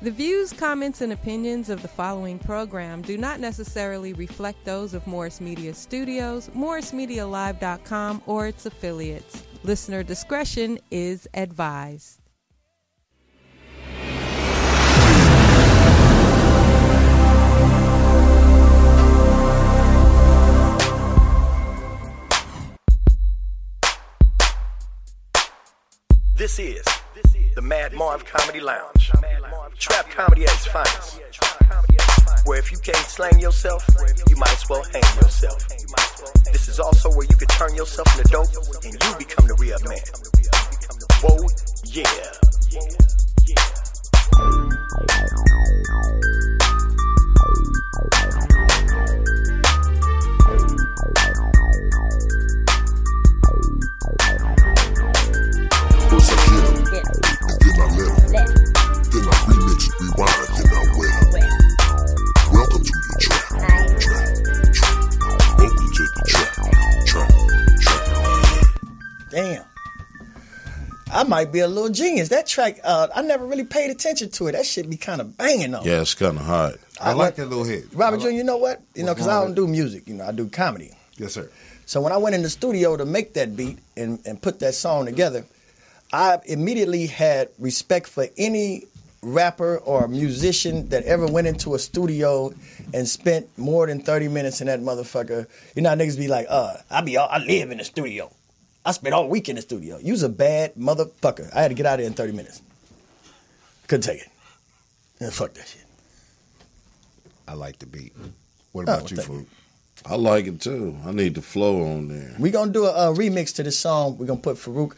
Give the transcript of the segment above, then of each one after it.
The views, comments, and opinions of the following program do not necessarily reflect those of Morris Media Studios, MorrisMediaLive.com, or its affiliates. Listener discretion is advised. This is the Mad Marv Comedy Lounge. Trap comedy at its finest. Where if you can't slang yourself, you might as well hang yourself. This is also where you can turn yourself into dope and you become the real man. Whoa, yeah. First I hit him, and then I let him. Then I remix, rewind, then I wet him. Welcome to the trap. Welcome to the trap. Damn. I might be a little genius. That track, I never really paid attention to it. That shit be kind of banging though. Yeah, it's kind of hot. I like that little hit. Robert Jr., you know what? Because I don't do music. I do comedy. Yes, sir. So when I went in the studio to make that beat and put that song together, I immediately had respect for any rapper or musician that ever went into a studio and spent more than 30 minutes in that motherfucker. You know how niggas be like, I live in the studio. I spent all week in the studio. You's a bad motherfucker. I had to get out of there in 30 minutes. Couldn't take it. Yeah, fuck that shit. I like the beat. What about you, Farouk? I like it too. I need the flow on there. We're going to do a remix to this song. We're going to put Farouk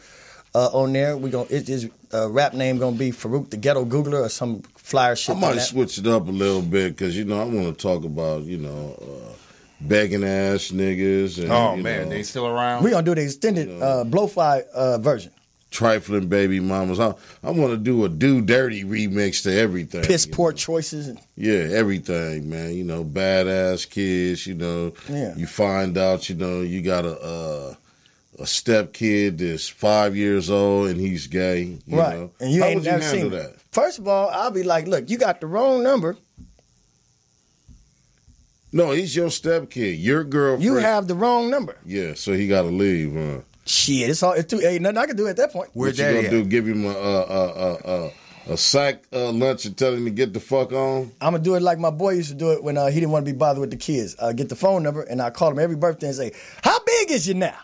on there. His rap name going to be Farouk the Ghetto Googler or some flyer shit. I might switch it up a little bit because, I want to talk about, begging ass niggas. And, they still around? We're going to do the extended Blowfly version. Trifling baby mamas. I want to do a Do Dirty remix to everything. Piss poor choices. Yeah, everything, man. Badass kids, Yeah. You find out, you got a step kid that's 5 years old and he's gay. You right. know? And you How ain't would you never handle seen that? First of all, I'll be like, look, you got the wrong number. No, he's your step kid. Your girlfriend. You have the wrong number. Yeah, so he got to leave, huh? Shit, ain't nothing I can do at that point. What you gonna do? Give him a sack lunch and tell him to get the fuck on? I'm gonna do it like my boy used to do it when he didn't want to be bothered with the kids. Get the phone number and I call him every birthday and say, "How big is you now?"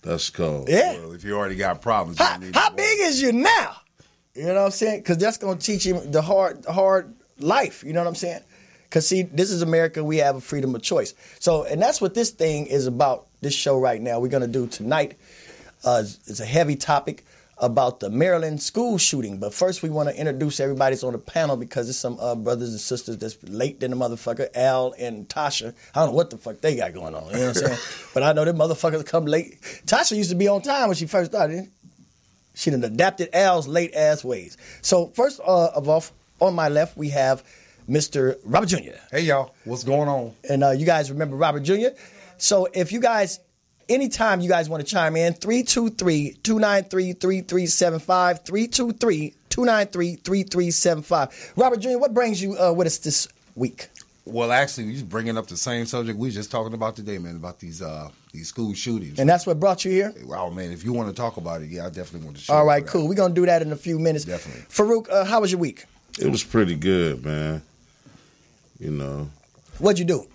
That's cold. Yeah. Well, if you already got problems, how big is you now? You know what I'm saying? Because that's gonna teach him the hard life. You know what I'm saying? Because, see, this is America. We have a freedom of choice. So, and that's what this thing is about, this show right now. We're going to do tonight. It's a heavy topic about the Maryland school shooting. But first, we want to introduce everybody that's on the panel because there's some brothers and sisters that's late than the motherfucker, Al and Tasha. I don't know what the fuck they got going on. You know what I'm saying? But I know them motherfuckers come late. Tasha used to be on time when she first started. She done adapted Al's late-ass ways. So, first of all, on my left, we have Mr. Robert Jr. Hey, y'all. What's going on? And you guys remember Robert Jr.? So if you guys, anytime you guys want to chime in, 323-293-3375, 323-293-3375. Robert Jr., what brings you with us this week? Well, actually, we're just bringing up the same subject we were just talking about today, man, about these school shootings. And that's what brought you here? Oh, man, if you want to talk about it, yeah, I definitely want to share. All right, cool. We're going to do that in a few minutes. Definitely. Farouk, how was your week? It was pretty good, man. What'd you do?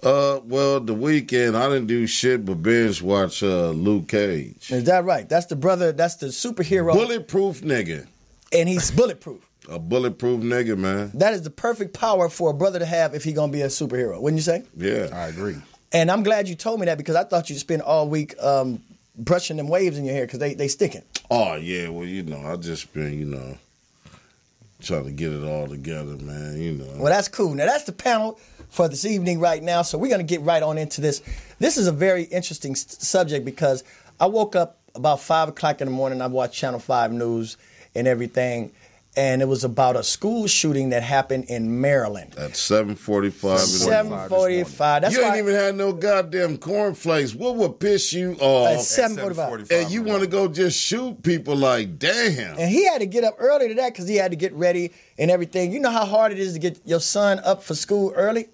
Well, the weekend, I didn't do shit but binge watch Luke Cage. Is that right? That's the brother, that's the superhero. Bulletproof nigga. And he's bulletproof. A bulletproof nigga, man. That is the perfect power for a brother to have if he's going to be a superhero, wouldn't you say? Yeah. I agree. And I'm glad you told me that because I thought you'd spend all week brushing them waves in your hair because they sticking. Oh, yeah. Well, I just been, trying to get it all together, man, Well, that's cool. Now, that's the panel for this evening right now, so we're going to get right on into this. This is a very interesting subject because I woke up about 5 o'clock in the morning. I watched Channel 5 News and everything, and it was about a school shooting that happened in Maryland. At 7:45. 7:45. That's You ain't why even had no goddamn cornflakes. What would piss you off? at 7:45. And you want to go just shoot people like, damn. And he had to get up early to that because he had to get ready and everything. You know how hard it is to get your son up for school early?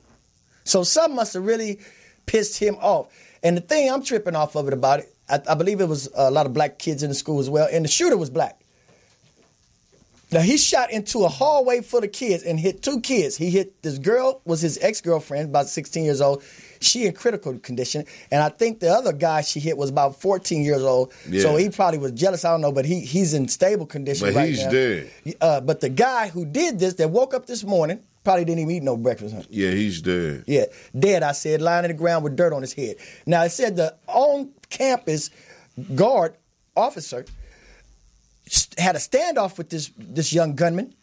So something must have really pissed him off. And the thing I'm tripping off of it about it, I believe it was a lot of black kids in the school as well, and the shooter was black. Now, he shot into a hallway full of kids and hit 2 kids. He hit this girl, was his ex-girlfriend, about 16 years old. She in critical condition. And I think the other guy she hit was about 14 years old. Yeah. So he probably was jealous. I don't know, but he's in stable condition right now. But he's dead. But the guy who did this, that woke up this morning, probably didn't even eat no breakfast. Huh? Yeah, he's dead. Yeah, dead, I said, lying in the ground with dirt on his head. Now, it said the on-campus guard officer had a standoff with this young gunman,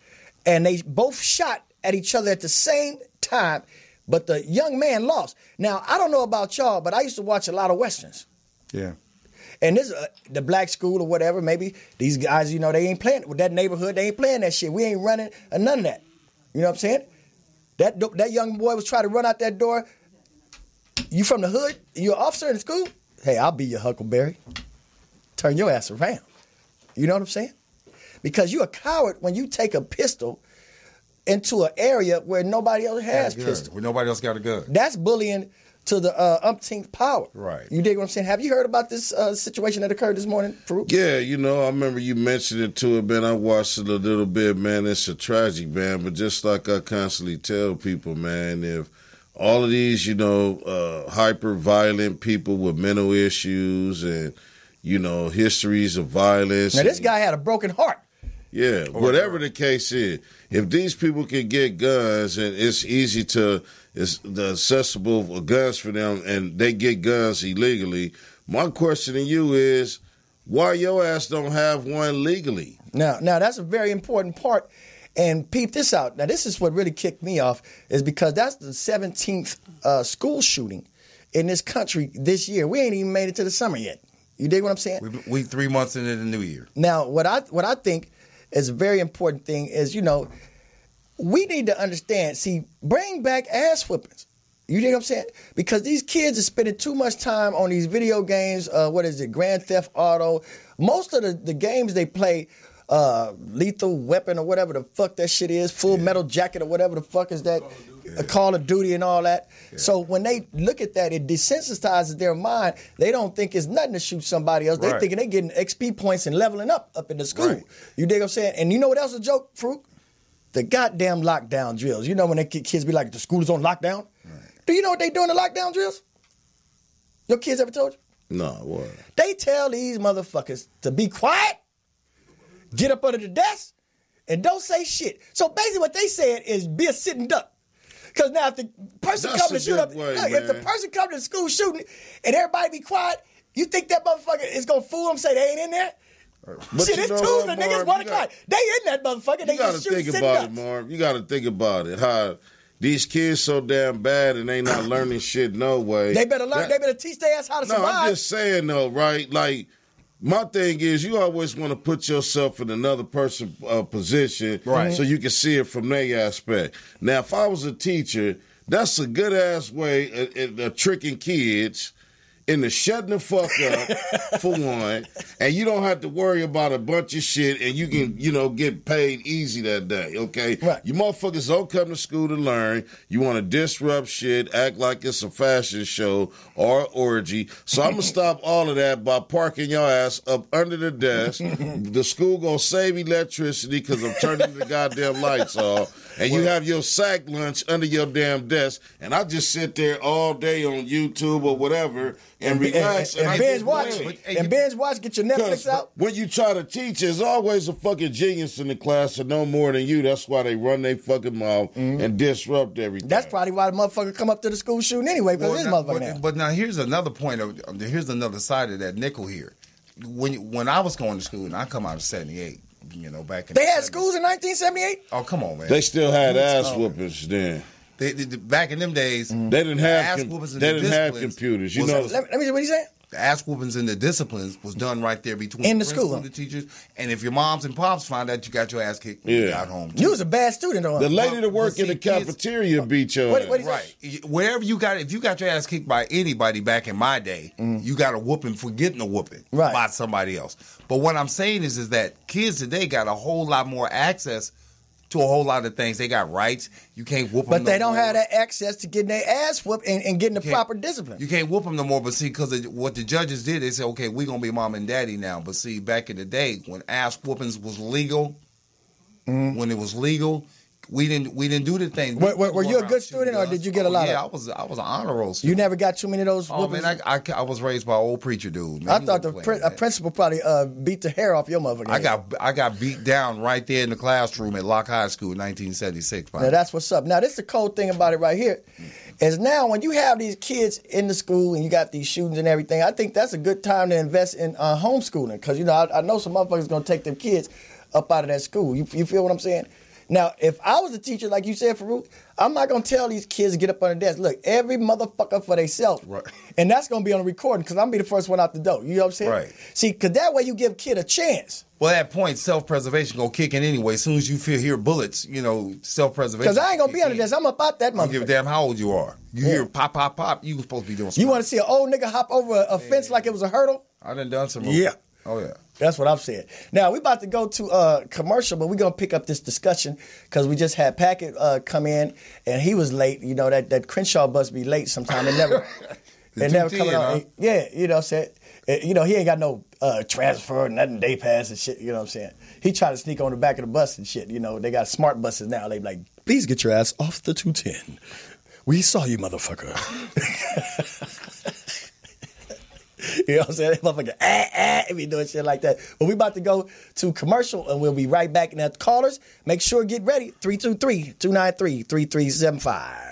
and they both shot at each other at the same time, but the young man lost. Now, I don't know about y'all, but I used to watch a lot of Westerns. Yeah. And this the black school or whatever, maybe these guys, they ain't playing with that neighborhood. They ain't playing that shit. We ain't running or none of that. You know what I'm saying? That young boy was trying to run out that door. You from the hood? You an officer in school? Hey, I'll be your Huckleberry. Turn your ass around. You know what I'm saying? Because you're a coward when you take a pistol into an area where nobody else has pistols. Where nobody else got a gun. That's bullying to the umpteenth power. Right. You dig what I'm saying? Have you heard about this situation that occurred this morning, Farouk? Yeah, I remember you mentioned it to it, man. I watched it a little bit, man. It's a tragic, man. But just like I constantly tell people, man, if all of these, hyper-violent people with mental issues and, histories of violence. Now, this guy had a broken heart. Yeah, whatever the case is, if these people can get guns and it's easy it's the accessible guns for them and they get guns illegally, my question to you is, why your ass don't have one legally? Now that's a very important part. And peep this out. Now, this is what really kicked me off, is because that's the 17th school shooting in this country this year. We ain't even made it to the summer yet. You dig what I'm saying? We 3 months into the new year. Now, what I think is a very important thing is, we need to understand, bring back ass whoopings. You dig what I'm saying? Because these kids are spending too much time on these video games, Grand Theft Auto. Most of the games they play, Lethal Weapon or whatever the fuck that shit is, Full Metal Jacket or whatever the fuck is that, Call of Duty and all that. Yeah. So when they look at that, it desensitizes their mind. They don't think it's nothing to shoot somebody else. They thinking they getting XP points and leveling up in the school. Right. You dig what I'm saying? And you know what else is a joke, Farouk? The goddamn lockdown drills. You know when the kids be like, the school is on lockdown? Right. Do you know what they do in the lockdown drills? Your kids ever told you? No, what? They tell these motherfuckers to be quiet, get up under the desk, and don't say shit. So basically what they said is be a sitting duck. Because now if the person comes to shoot up, if the person comes to the school shooting and everybody be quiet, you think that motherfucker is going to fool them, say they ain't in there? But shit, it's Tuesday, niggas, 1 o'clock. They in that motherfucker. They just shoot think about it, Marv. You got to think about it. How these kids so damn bad and they not learning shit no way. They better learn. They better teach their ass how to survive. No, I'm just saying though, right? Like, my thing is, you always want to put yourself in another person's position, right? So you can see it from their aspect. Now, if I was a teacher, that's a good ass way of tricking kids into shutting the fuck up, for one, and you don't have to worry about a bunch of shit, and you can, get paid easy that day, okay? Right. You motherfuckers don't come to school to learn. You want to disrupt shit, act like it's a fashion show or orgy. So I'm going to stop all of that by parking your ass up under the desk. The school going to save electricity because I'm turning the goddamn lights off. And you have your sack lunch under your damn desk, and I just sit there all day on YouTube or whatever and relax and binge watch. And binge watch, get your Netflix out. When you try to teach, there's always a fucking genius in the class and no more than you. That's why they run their fucking mouth and disrupt everything. That's probably why the motherfucker come up to the school shooting anyway, because this motherfucker. But now here's another point. Here's another side of that nickel here. When I was going to school, and I come out of 78. Back in they had schools in 1978. Oh, come on, man! They still had ass whoopers then. Back in them days, they didn't have computers. Let me see what he saying. The ass whoopings and the disciplines was done right there between In the principal school. and the teachers. And if your moms and pops found out you got your ass kicked, you got home. You was a bad student, though. The lady that worked in the cafeteria beat your ass. What is Right. Wherever you got, if you got your ass kicked by anybody back in my day, you got a whooping for getting a whooping by somebody else. But what I'm saying is that kids today got a whole lot more access to a whole lot of things. They got rights. You can't whoop them. But they don't have that access to getting their ass whooped and getting the proper discipline. You can't whoop them no more. But see, because what the judges did, they said, okay, we're going to be mom and daddy now. But see, back in the day, when ass whoopings was legal, when it was legal, we didn't do the thing. Were you a good student, or did you get a lot of? Yeah, I was an honor roll student. You never got too many of those Oh whoopings? man, I was raised by an old preacher dude. Man. I thought a principal probably beat the hair off your motherfucker. I got beat down right there in the classroom at Locke High School in 1976. Now that's what's up. Now this is the cold thing about it right here, is now when you have these kids in the school and you got these shootings and everything, I think that's a good time to invest in homeschooling, because I know some motherfuckers gonna take them kids up out of that school. You feel what I'm saying? Now, if I was a teacher, like you said, Farouk, I'm not going to tell these kids to get up on the desk. Look, every motherfucker for themselves. Right. And that's going to be on the recording, because I'm going to be the first one out the door. You know what I'm saying? Right. See, because that way you give a kid a chance. Well, at that point, self-preservation going to kick in anyway. As soon as you hear bullets, self-preservation. Because I ain't going to be on the desk. I'm up out that motherfucker. I don't give a damn how old you are. You hear pop, pop, pop, you supposed to be doing something. You want to see an old nigga hop over a fence like it was a hurdle? I done some. Yeah. Oh, yeah. That's what I'm saying. Now, we about to go to commercial, but we're going to pick up this discussion because we just had Packett come in, and he was late. That Crenshaw bus be late sometime. It never coming on. Huh? Yeah, you know what I'm saying? He ain't got no transfer, nothing, day pass and shit. You know what I'm saying? He tried to sneak on the back of the bus and shit. They got smart buses now. They be like, please get your ass off the 210. We saw you, motherfucker. You know what I'm saying? Motherfucker, be doing shit like that. But we about to go to commercial, and we'll be right back. And at callers, make sure get ready. 323-293-3375.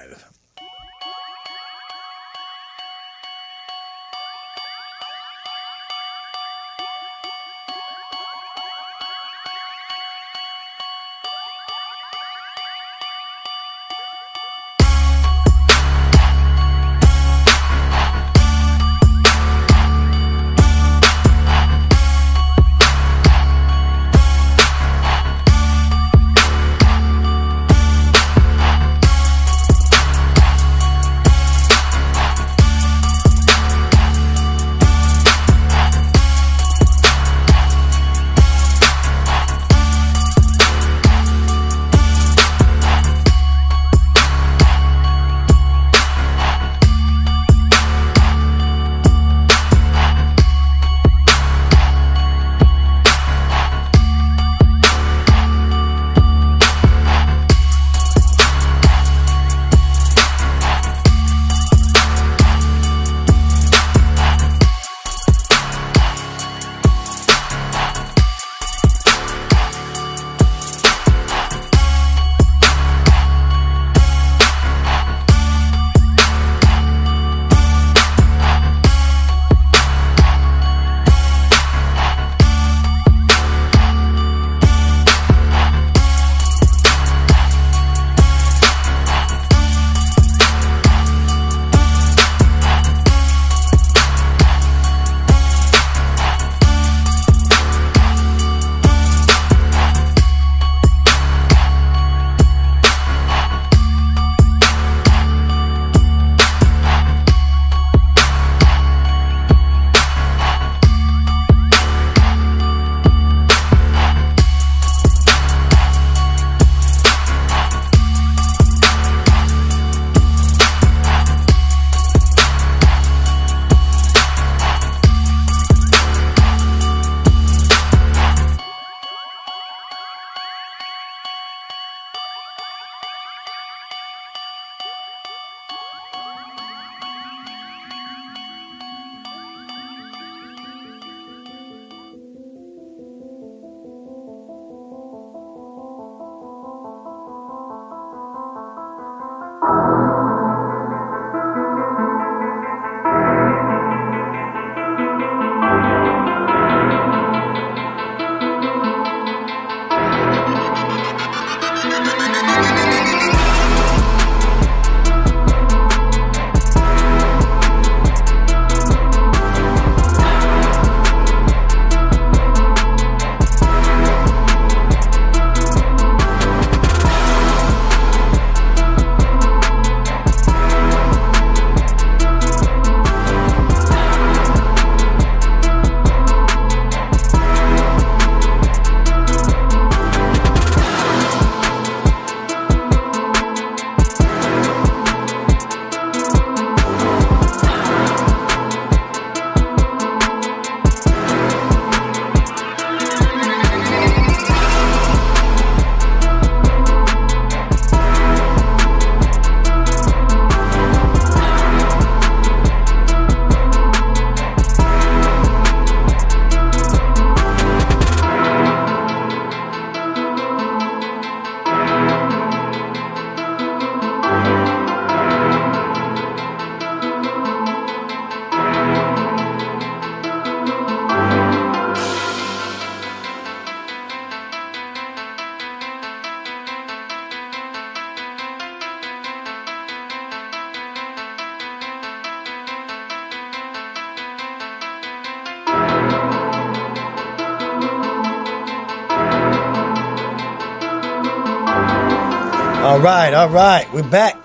All right. We're back.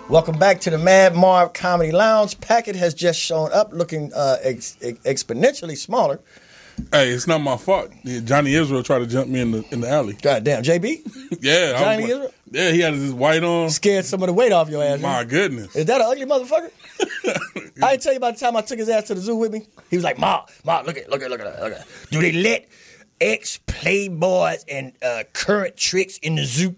Welcome back to the Mad Marv Comedy Lounge. Packett has just shown up looking exponentially smaller. Hey, it's not my fault. Johnny Israel tried to jump me in the alley. Goddamn, JB? Yeah. Johnny Israel? Yeah, he had his white on. Scared some of the weight off your ass. My goodness. Is that an ugly motherfucker? I didn't tell you about the time I took his ass to the zoo with me. He was like, Ma, look at that. Do they let ex-playboys and current tricks in the zoo?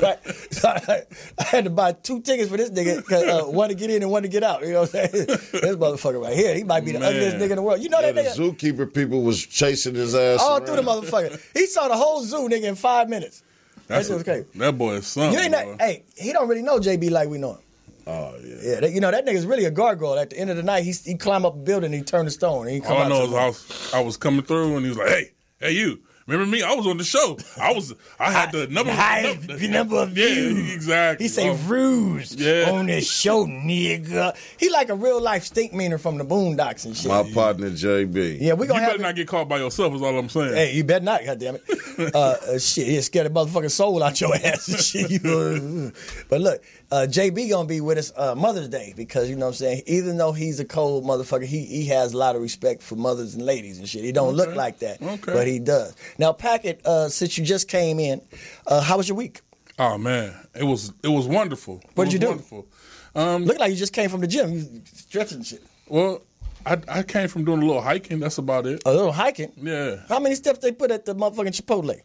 Right. So I had to buy 2 tickets for this nigga because one to get in and one to get out. You know what I'm saying? This motherfucker right here, he might be the ugliest nigga in the world. You know that nigga? The zookeeper people was chasing his ass all around. through the motherfucker. He saw the whole zoo nigga in 5 minutes. That's okay. That boy is something. You ain't not, hey, he don't really know JB like we know him. Oh, yeah. Yeah, you know, that nigga's really a gargoyle. At the end of the night, he climb up a building and he turn to stone. And he come all I out know is I was coming through and he was like, hey, you. Remember me? I was on the show. I had the number of views. Yeah, exactly. He say ruse on this show, nigga. He like a real life stink meaner from the Boondocks and shit. My partner JB. Yeah, we gonna you better not get caught by yourself. Is all I'm saying. Hey, you better not. Goddamn it. Shit, he scared the motherfucking soul out your ass and shit. But look, JB gonna be with us Mother's Day because you know what I'm saying. Even though he's a cold motherfucker, he has a lot of respect for mothers and ladies and shit. He don't look like that, but he does. Now, Packett, since you just came in, how was your week? Oh man, it was wonderful. What did you do? Wonderful. Look like you just came from the gym. You stretching shit. Well, I came from doing a little hiking. That's about it. A little hiking? Yeah. How many steps they put at the motherfucking Chipotle?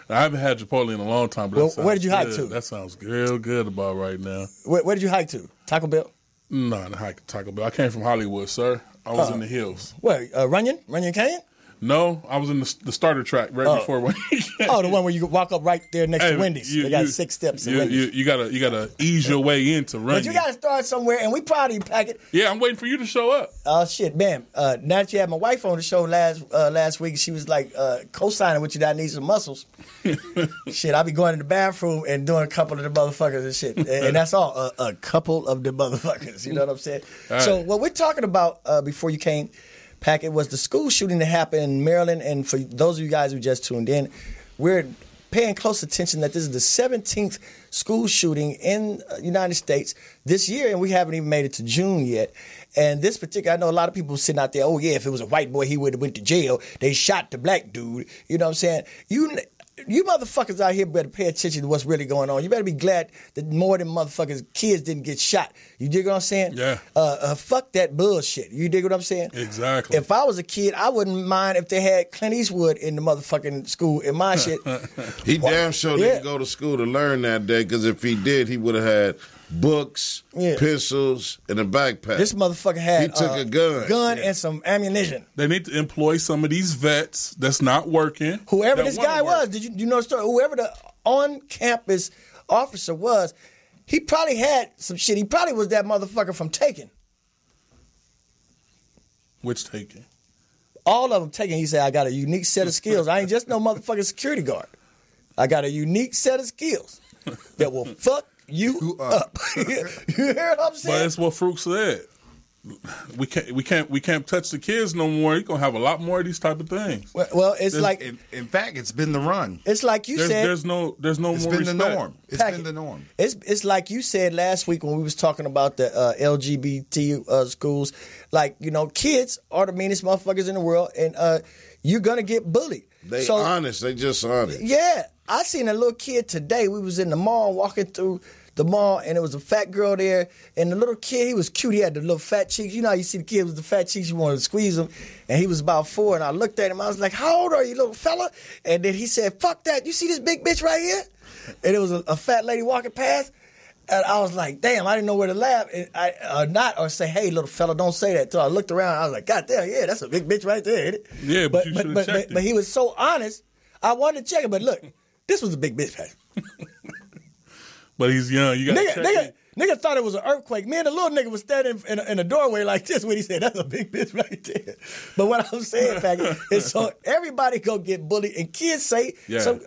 I haven't had Chipotle in a long time. But where did you hike to? That sounds real good about right now. Where did you hike to? Taco Bell? No, I didn't hike to Taco Bell. I came from Hollywood, sir. I was in the hills. Where? Runyon Canyon? No, I was in the starter track before when you came. Oh, the one where you walk up right there next to Wendy's. They got 6 steps in Wendy's. You gotta ease your way into Runyon. But you gotta start somewhere, and we proud of you, Packett. Yeah, I'm waiting for you to show up. Oh shit, man! Now that you had my wife on the show last week, she was like co-signing with you that I need some muscles. Shit, I be going to the bathroom and doing a couple of the motherfuckers and shit, and that's all. A couple of the motherfuckers. You know what I'm saying? Right. So what we're talking about before you came, Packett, was the school shooting that happened in Maryland. And for those of you guys who just tuned in, we're paying close attention that this is the 17th school shooting in the United States this year, and we haven't even made it to June yet. And this particular, I know a lot of people sitting out there, oh yeah, if it was a white boy, he would have went to jail. They shot the black dude. You know what I'm saying? You motherfuckers out here better pay attention to what's really going on. You better be glad that more than motherfuckers kids didn't get shot. You dig what I'm saying? Yeah. Fuck that bullshit. You dig what I'm saying? Exactly. If I was a kid, I wouldn't mind if they had Clint Eastwood in the motherfucking school in my shit. He damn sure didn't go to school to learn that day, because if he did, he would have had books, pencils, and a backpack. This motherfucker had he took a gun and some ammunition. They need to employ some of these vets that's not working. Whoever this guy was, did you know the story? Whoever the on-campus officer was, he probably had some shit. He probably was that motherfucker from Taken. Which Taken? All of them Taken. He said, I got a unique set of skills. I ain't just no motherfucking security guard. I got a unique set of skills that will fuck you up. You hear what I'm saying? But it's what Fruit said. We can't touch the kids no more. You're gonna have a lot more of these type of things. Well, it's like in fact, it's been the run. It's like you said. There's no it's more. It's been respect. the norm. It's been the norm. It's like you said last week when we was talking about the LGBT schools. Like, you know, kids are the meanest motherfuckers in the world, and you're gonna get bullied. They honest. They just honest. Yeah, I seen a little kid today. We was in the mall walking through the mall, and there was a fat girl there, and the little kid, he was cute. He had the little fat cheeks. You know how you see the kid with the fat cheeks, you want to squeeze him, and he was about 4, and I looked at him, I was like, how old are you, little fella? And then he said, fuck that, you see this big bitch right here? And it was a fat lady walking past, and I was like, damn, I didn't know where to laugh, or say, hey, little fella, don't say that. So I looked around, I was like, God damn, yeah, that's a big bitch right there, ain't it? Yeah, but you should have checked it. But he was so honest, I wanted to check it, but look, this was a big bitch, man. But he's young. You got to check it. Nigga thought it was an earthquake. Me and the little nigga was standing in a doorway like this when he said, that's a big bitch right there. But what I'm saying, Packett, is so everybody go get bullied, and kids say some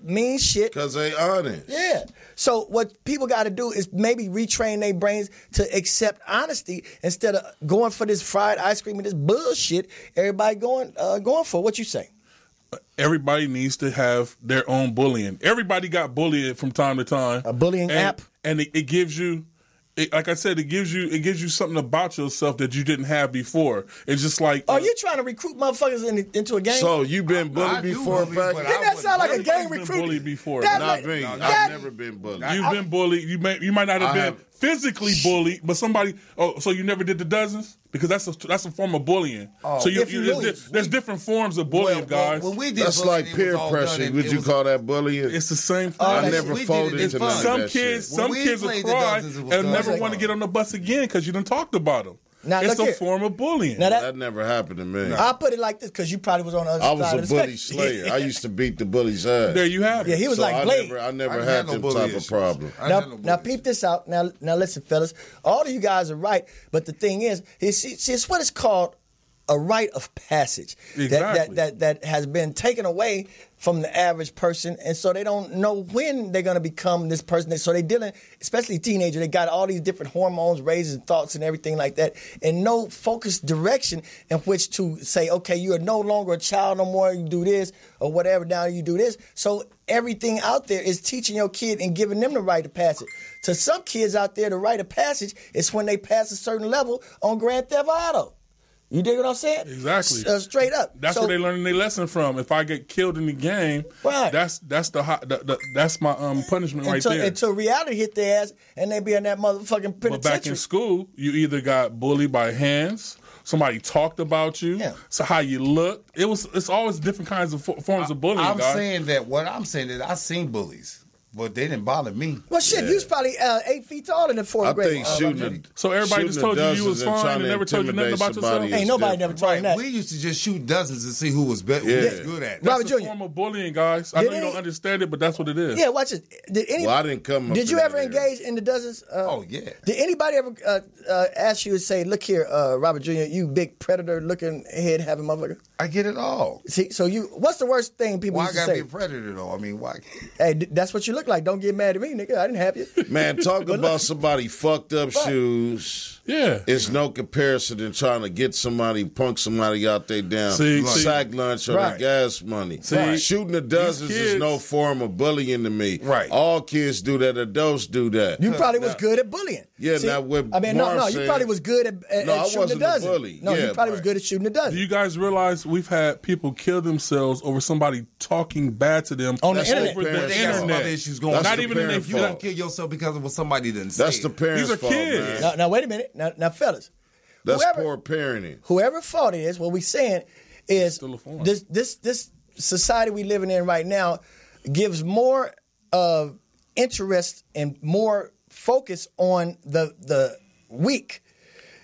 mean shit. Because they honest. Yeah. So what people got to do is maybe retrain their brains to accept honesty instead of going for this fried ice cream and this bullshit everybody going for. What you say? everybody needs to have their own bullying. Everybody got bullied from time to time. A bullying app, and it gives you. Like I said, it gives you something about yourself that you didn't have before. It's just like, oh, you trying to recruit motherfuckers into a gang? So you been bullied before, Didn't that sound like a gang recruit? Bullied before. Not me. I've never been bullied. You've been bullied. You might not have been physically bullied, but somebody. Oh, so you never did the dozens? Because that's a form of bullying. Oh, so there's different forms of bullying, guys. When we did that's bullying, like peer pressure. Would you call that bullying? It's the same thing. I never folded into none of that shit. Some kids will cry and never want to get on the bus again because you done talked about them. Now, it's a form of bullying. Now that never happened to me. I'll put it like this because you probably was on the other side of the I was a bully slayer. I used to beat the bully's ass. There you have it. Yeah, he was like Blade. I never had that type of problem. Now, peep this out. Now, listen, fellas. All of you guys are right, but the thing is, it's what it's called a rite of passage. Exactly. That has been taken away from the average person, and so they don't know when they're going to become this person. So they're dealing, especially teenagers, they got all these different hormones, raising thoughts and everything like that, and no focused direction in which to say, okay, you are no longer a child no more, you do this, or whatever, now you do this. So everything out there is teaching your kid and giving them the rite of passage. To some kids out there, the rite of passage is when they pass a certain level on Grand Theft Auto. You dig what I'm saying? Exactly. Straight up. That's where they learning their lesson from. If I get killed in the game, right. that's my punishment right there. Until reality hit their ass and they be in that motherfucking penitentiary. But back in school, you either got bullied by hands, somebody talked about you, so how you looked. It's always different kinds of forms of bullying. I'm saying that what I'm saying is I've seen bullies. But they didn't bother me. Well, shit, you was probably 8 feet tall in the fourth grade. I think shooting. So everybody just told you was fine and never told you nothing about yourself? Ain't nobody never told you that. We used to just shoot dozens to see who was good at. That's a form of bullying, guys. I know you don't understand it, but that's what it is. Yeah, watch it. I didn't come up Did you ever engage in the dozens? Oh, yeah. Did anybody ever ask you and say, look here, Robert Jr., you big predator-looking head-having motherfucker? I get it all. See, so what's the worst thing people used to say? Why I gotta be a predator, though? I mean, why? Hey, that's what you look like. Don't get mad at me, nigga. I didn't have you. Man, talk about somebody fucked up shoes. Yeah. It's no comparison than trying to get somebody, punk somebody out there down. Sack lunch or their gas money. Shooting the dozens is no form of bullying to me. Right. All kids do that. Adults do that. You probably was good at bullying. Yeah, See, now with I mean, Marv you probably was good at shooting the dozen. Bully. No, you probably was good at shooting the dozen. Do you guys realize we've had people kill themselves over somebody talking bad to them on the internet? Over the they got some other issues going on. Not even if you don't kill yourself because of what somebody didn't say. That's the parents' fault, kids. man. Now, wait a minute. Now, fellas. That's poor parenting. Whoever fault it is, what we saying is this society we living in right now gives more interest and more focus on the weak.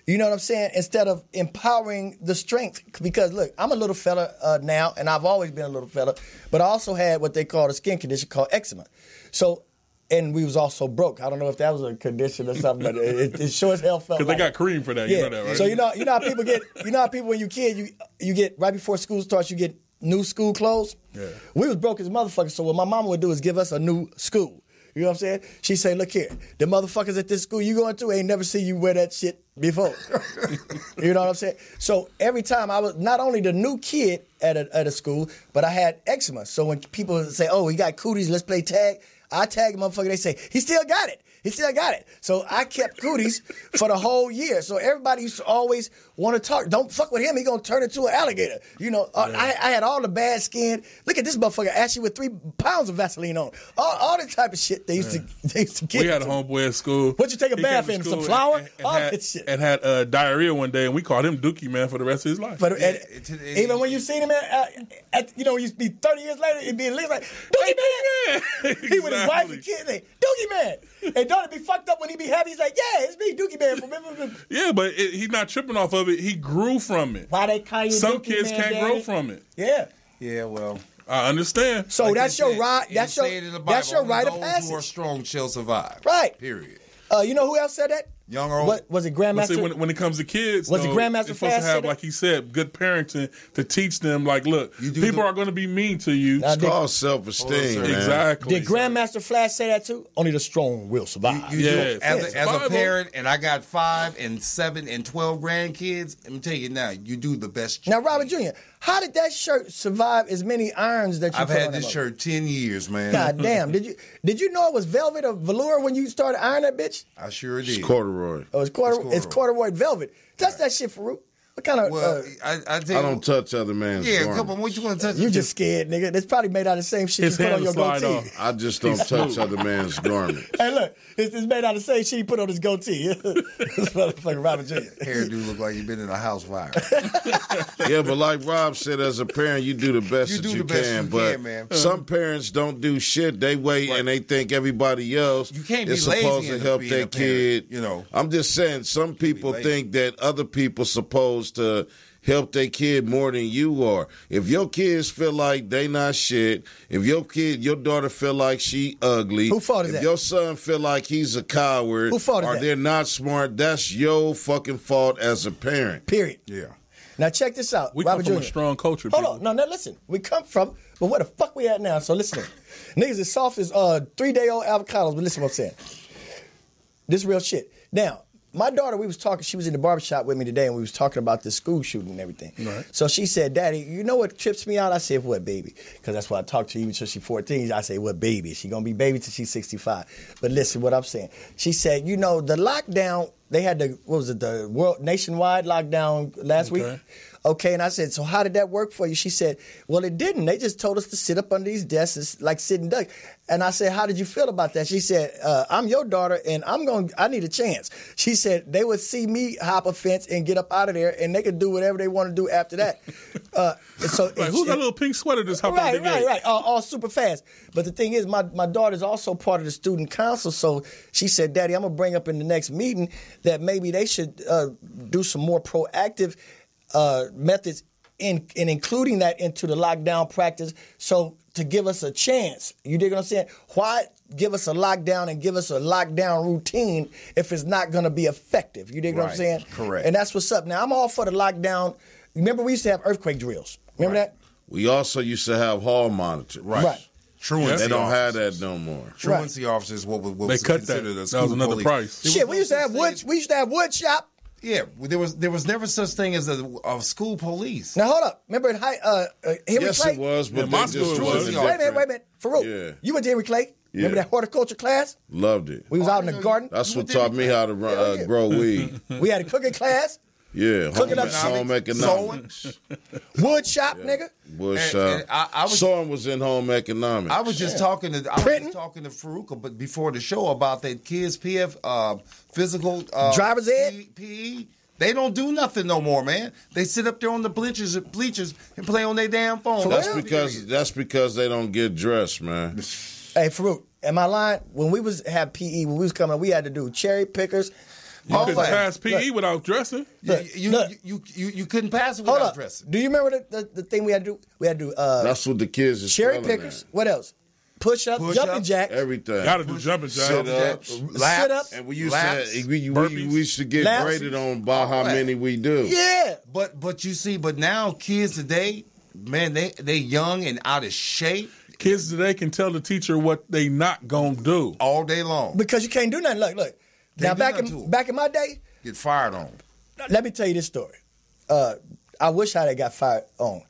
You know what I'm saying? Instead of empowering the strength. Because, look, I'm a little fella now, and I've always been a little fella, but I also had what they call a skin condition called eczema. So, and we was also broke. I don't know if that was a condition or something, but it sure as hell felt because they got cream for that. Yeah. You know that, right? So you know how people get. You know how people when you kid you get right before school starts you get new school clothes. Yeah. We was broke as motherfuckers. So what my mama would do is give us a new school. You know what I'm saying? She say, look here, the motherfuckers at this school you going to ain't never seen you wear that shit before. You know what I'm saying? So every time I was not only the new kid at a school, but I had eczema. So when people say, oh, he got cooties, let's play tag. I tag a motherfucker, they say, he still got it. He still got it. So I kept cooties for the whole year. So everybody used to always want to talk. Don't fuck with him. He going to turn into an alligator. You know, I had all the bad skin. Look at this motherfucker actually with 3 pounds of Vaseline on. All this type of shit they used to get. We had a homeboy at school. What you take a bath in? Some flour? All that shit. And had diarrhea one day, and we called him Dookie Man for the rest of his life. But even when you seen him you used to be 30 years later, it'd be like, Dookie Man! He with his wife and kids, say, Dookie Man! And don't it be fucked up when he be happy? He's like, yeah, it's me, Dookie Man. Yeah, but he's not tripping off of it. He grew from it. Why they call you Some Dookie kids Man, can't Daddy? grow from it. Yeah. Yeah, well. I understand. So like that's your right. That's your right of passage. Those who are strong shall survive. Right. Period. You know who else said that? Young or old. What was it, Grandmaster? See, when it comes to kids, Was it Grandmaster it's supposed to Flash have, said like he said, good parenting to teach them. Like, look, You do people the- are going to be mean to you. Now, It's called self-esteem, man. Exactly. Did Grandmaster Flash say that too? Only the strong will survive. You Yes. do, as a Survival. parent, and I got 5 and 7 and 12 grandkids. Let me tell you now, you do the best. Now, Robert Jr., how did that shirt survive as many irons that you I've put had on this that shirt 10 years, man. God damn! Did you know it was velvet or velour when you started ironing that bitch? I sure It's did. corduroy. Oh, it's corduroy velvet. Touch that shit, Farouk. What kind of? Well, I tell you, I don't touch other man's Yeah, garments. come on. What you want to touch? you just scared, nigga. It's probably made out of the same shit His you put on hands your slide goatee. off. I just don't touch other man's garments. Hey, look, it's made out of the same shit he put on his goatee. This motherfucker Robert Jr. hairdo look like you've been in a house fire. Yeah, but like Rob said, as a parent, you do the best You that do you the best can. you But can, man. some parents don't do shit. They wait and they think everybody else You can't be is lazy supposed to in help being their a parent, kid. you know. I'm just saying, some people lazy. think that other people supposed to help their kid more than you are. If your kids feel like they not shit, if your daughter feel like she ugly, Who fault is if that? your son feel like he's a coward, Who fault is or that? they're not smart, that's your fucking fault as a parent. Period. Yeah. Now check this out. We Robert come from Jr. a strong culture. Hold people. on. No, listen. We come from, but where the fuck we at now? So listen. Niggas as soft as 3-day-old avocados, but listen to what I'm saying. This is real shit. Now, my daughter, we was talking, she was in the barbershop with me today, and we was talking about the school shooting and everything. Right. So she said, Daddy, you know what trips me out? I said, what, baby? Because that's why I talk to you until she's 14. I say, what, baby? She going to be baby till she's 65. But listen what I'm saying. She said, you know, the lockdown, they had the, what was it, the world nationwide lockdown last week? Okay, and I said, so how did that work for you? She said, well, it didn't. They just told us to sit up under these desks like sitting ducks. And I said, how did you feel about that? She said, I'm your daughter, and I need a chance. She said they would see me hop a fence and get up out of there, and they could do whatever they want to do after that. Like, who's that little pink sweater that's hopping Right, the gate? right. All super fast. But the thing is, my daughter's also part of the student council, so she said, Daddy, I'm going to bring up in the next meeting that maybe they should do some more proactive methods in including that into the lockdown practice, so to give us a chance. You dig what I'm saying? Why give us a lockdown and give us a lockdown routine if it's not going to be effective? You dig what I'm Right. saying? Correct. And that's what's up. Now, I'm all for the lockdown. Remember, we used to have earthquake drills. Remember that? We also used to have hall monitors. Right. Truancy They don't have officers. that no more. Truancy officers, what They was cut that. considered a That school was another police. price. There Shit, was we used to no have such wood. thing- We used to have wood shop. Yeah, there was never such thing as a school police. Now hold up. Remember at Henry Yes, Clay? it was, but Yeah, they my just school was was. it Wait Wait a minute. different. Farouk, Yeah. you went to Henry Clay? Remember Yeah. that horticulture class? Loved it. We was out in the garden. That's You what went taught me how to Hell yeah. grow weed. We had a cooking class, Yeah, Cooking up home economics. wood shop, nigga. Bush, And I was- Sewing was in home economics. I was just talking to Faruqa, but before the show about that kids PF physical Driver's ed? PE. They don't do nothing no more, man. They sit up there on the bleachers and play on their damn phone. That's because they don't get dressed, man. Hey, Farouk, am I lying? When we have PE, when we was coming up, we had to do cherry pickers. You all couldn't that. pass PE Look, without dressing. look, You look. you couldn't pass it Hold without up. dressing. Do you remember the thing we had to do? We had to do That's what the kids is cherry spelling pickers. at. What else? Push-up, Push-up, jumping jack. Everything. Got to do jumping Sit jacks. up. Sit up. And we used Laps, to we burpees, used to get laps. graded on by how All that. many we do. Yeah. But you see, but now kids today, man, they young and out of shape Kids today can tell the teacher what they not gonna do. all day long. Because you can't do nothing. Look. Now, do nothing to 'em. back in my day, Get fired on. let me tell you this story. I wish I had got fired on.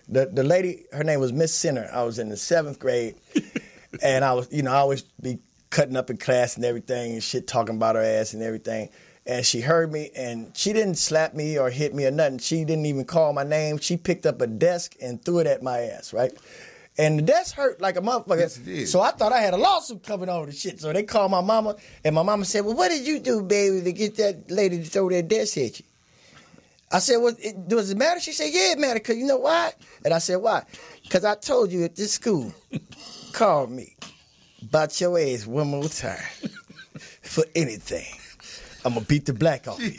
The lady, her name was Miss Sinner. I was in the 7th grade, and I was, I always be cutting up in class and everything and shit, talking about her ass and everything. And she heard me, and she didn't slap me or hit me or nothing. She didn't even call my name. She picked up a desk and threw it at my ass, right? And the desk hurt like a motherfucker. Yes, it did. So I thought I had a lawsuit coming over the shit. So they called my mama, and my mama said, well, what did you do, baby, to get that lady to throw that desk at you? I said, well, does it matter? She said, yeah, it matters, because you know why? And I said, why? Because I told you at this school, call me about your ass one more time for anything. I'm going to beat the black off you.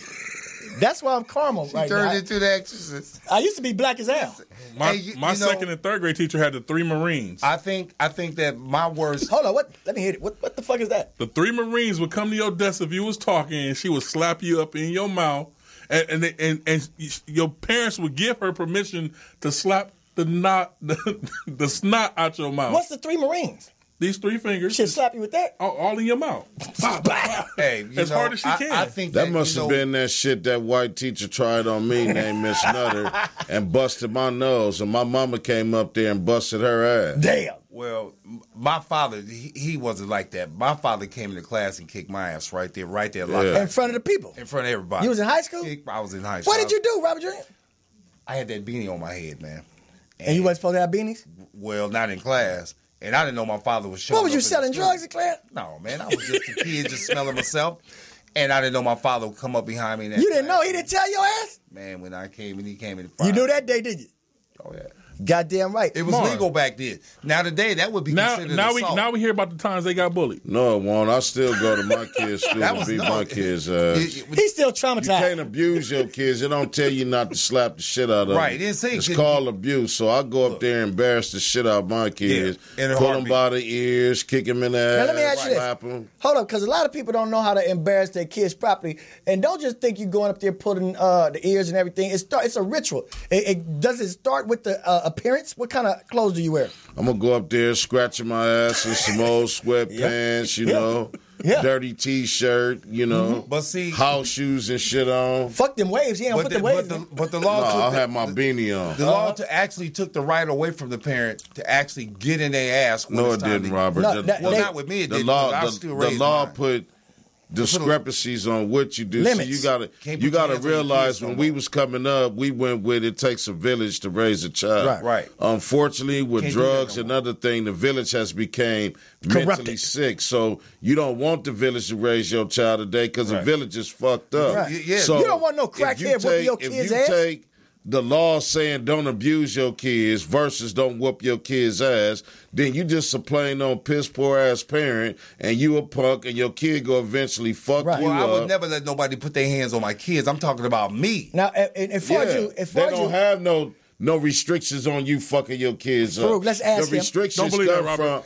That's why I'm caramel right now. Turned into the exorcist. I used to be black as hell. My second and third grade teacher had the 3 Marines. I think that my worst. Hold on, what? Let me hit it. What the fuck is that? The 3 Marines would come to your desk if you was talking, and she would slap you up in your mouth, and your parents would give her permission to slap the snot out your mouth. What's the 3 Marines? These 3 fingers. She'll slap you with that? All in your mouth. Hey, as hard as she can. I think that must have been that shit that white teacher tried on me named Miss Nutter and busted my nose, and my mama came up there and busted her ass. Damn. Well, my father, he wasn't like that. My father came into class and kicked my ass right there. In front of the people? In front of everybody. You was in high school? I was in high school. What did you do, Robert Jr.? I had that beanie on my head, man. And you wasn't supposed to have beanies? Well, not in class. And I didn't know my father was showing up. What, was you selling drugs in class? No, man. I was just a kid just smelling myself. And I didn't know my father would come up behind me. You didn't know? He didn't tell your ass? Man, when I came and he came in. You knew that day, did you? Oh, yeah. Goddamn right. It was legal back then. Now today, that would be considered assault. Now we hear about the times they got bullied. No, it won't. I still go to my kids' school to beat my kids' ass. He's still traumatized. You can't abuse your kids. They don't tell you not to slap the shit out of them. Right. It's called abuse. So I go up there and embarrass the shit out of my kids. Yeah, pull them by the ears, kick them in the ass, now, let me ask you slap this. them. Hold up, because a lot of people don't know how to embarrass their kids properly. And don't just think you're going up there pulling the ears and everything. It's a ritual. Does it start with the appearance? What kind of clothes do you wear? I'm going to go up there scratching my ass in some old sweatpants, you know, dirty T-shirt, you know, but see, house shoes and shit on. Fuck them waves. He don't put the waves in. But the law I'll have my beanie on. The law actually took the right away from the parent to actually get in their ass. No, it didn't, Robert. Not with me. It didn't. The law put discrepancies on what you do. Limits. So you gotta realize when we was coming up, we went with it takes a village to raise a child. Right. Unfortunately, with drugs and other thing, the village has became mentally sick. So you don't want the village to raise your child today because the village is fucked up. Right. Yeah. So you don't want no crackhead whooping your kids' ass. If you take the law saying don't abuse your kids versus don't whoop your kids' ass, then you just a plain on piss poor ass parent, and you a punk, and your kid go eventually fuck you up. I would never let nobody put their hands on my kids. I'm talking about me. Now, if they don't have no restrictions on you fucking your kids up. Farouk, let's ask the restrictions come from.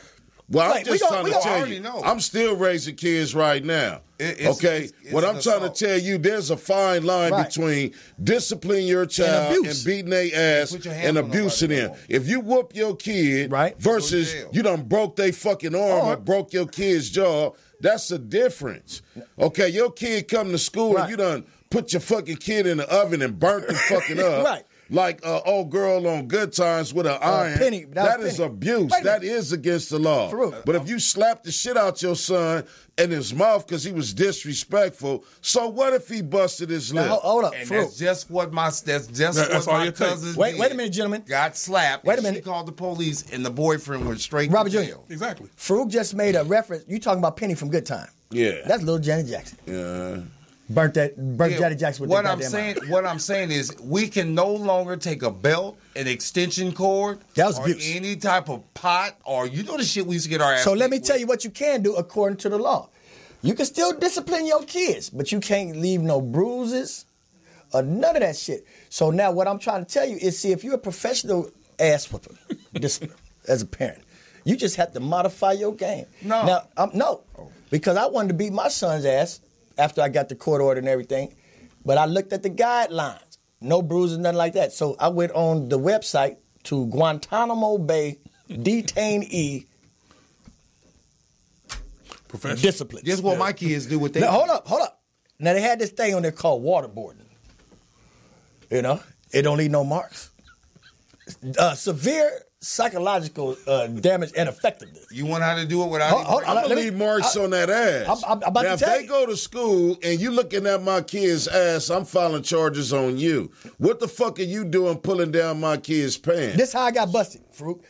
Well, I'm just trying to tell you, I'm still raising kids right now. It's what I'm trying to tell you, there's a fine line between disciplining your child and beating their ass and abusing them. If you whoop your kid versus you done broke their fucking arm or broke your kid's jaw, that's a difference. Okay, your kid come to school and you done put your fucking kid in the oven and burnt them fucking up. Like old girl on Good Times with an iron. Penny, that is abuse. That is against the law. But if you slap the shit out your son in his mouth because he was disrespectful, so what if he busted his lip? Hold up, and that's just what my cousins did. Wait a minute, gentlemen. Got slapped. Wait a minute. She called the police, and the boyfriend went straight Robert to Jr. jail. Exactly. Farouk just made a reference. You talking about Penny from Good Time? Yeah. That's little Janet Jackson. Yeah. Burnt Janet Jackson with what I'm saying. What I'm saying is, we can no longer take a belt, an extension cord, or any type of pot, or you know the shit we used to get our ass. So let me tell you what you can do according to the law. You can still discipline your kids, but you can't leave no bruises or none of that shit. So now what I'm trying to tell you is, see, if you're a professional ass whooper, as a parent, you just have to modify your game. No, because I wanted to beat my son's ass after I got the court order and everything, but I looked at the guidelines. No bruises, nothing like that. So I went on the website to Guantanamo Bay detainee discipline. Guess what my kids do with their Hold up. Now they had this thing on there called waterboarding. You know, it don't leave no marks. Severe psychological damage and effectiveness. You want how to do it without? I'm gonna leave marks on that ass. I'm about now, to tell if they go to school and you looking at my kid's ass, I'm filing charges on you. What the fuck are you doing pulling down my kid's pants? This how I got busted, Farouk.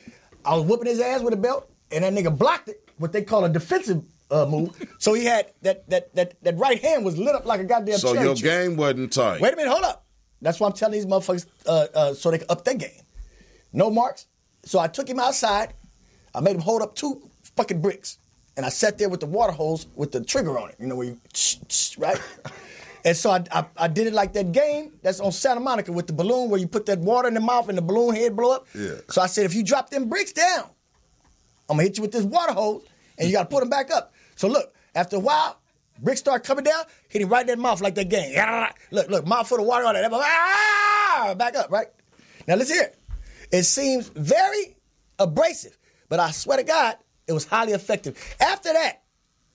I was whooping his ass with a belt, and that nigga blocked it, what they call a defensive move. So he had that right hand was lit up like a goddamn So cherry your tree. game wasn't tight. Wait a minute, hold up. That's why I'm telling these motherfuckers so they can up their game. No marks. So I took him outside. I made him hold up 2 fucking bricks. And I sat there with the water hose with the trigger on it. You know, where you, right? And so I did it like that game that's on Santa Monica with the balloon where you put that water in the mouth and the balloon head blow up. Yeah. So I said, if you drop them bricks down, I'm going to hit you with this water hose and you got to put them back up. So look, after a while, bricks start coming down, hit him right in that mouth like that game. Look, mouth full of water on it. Back up, right? Now let's hear it. It seems very abrasive, but I swear to God, it was highly effective. After that,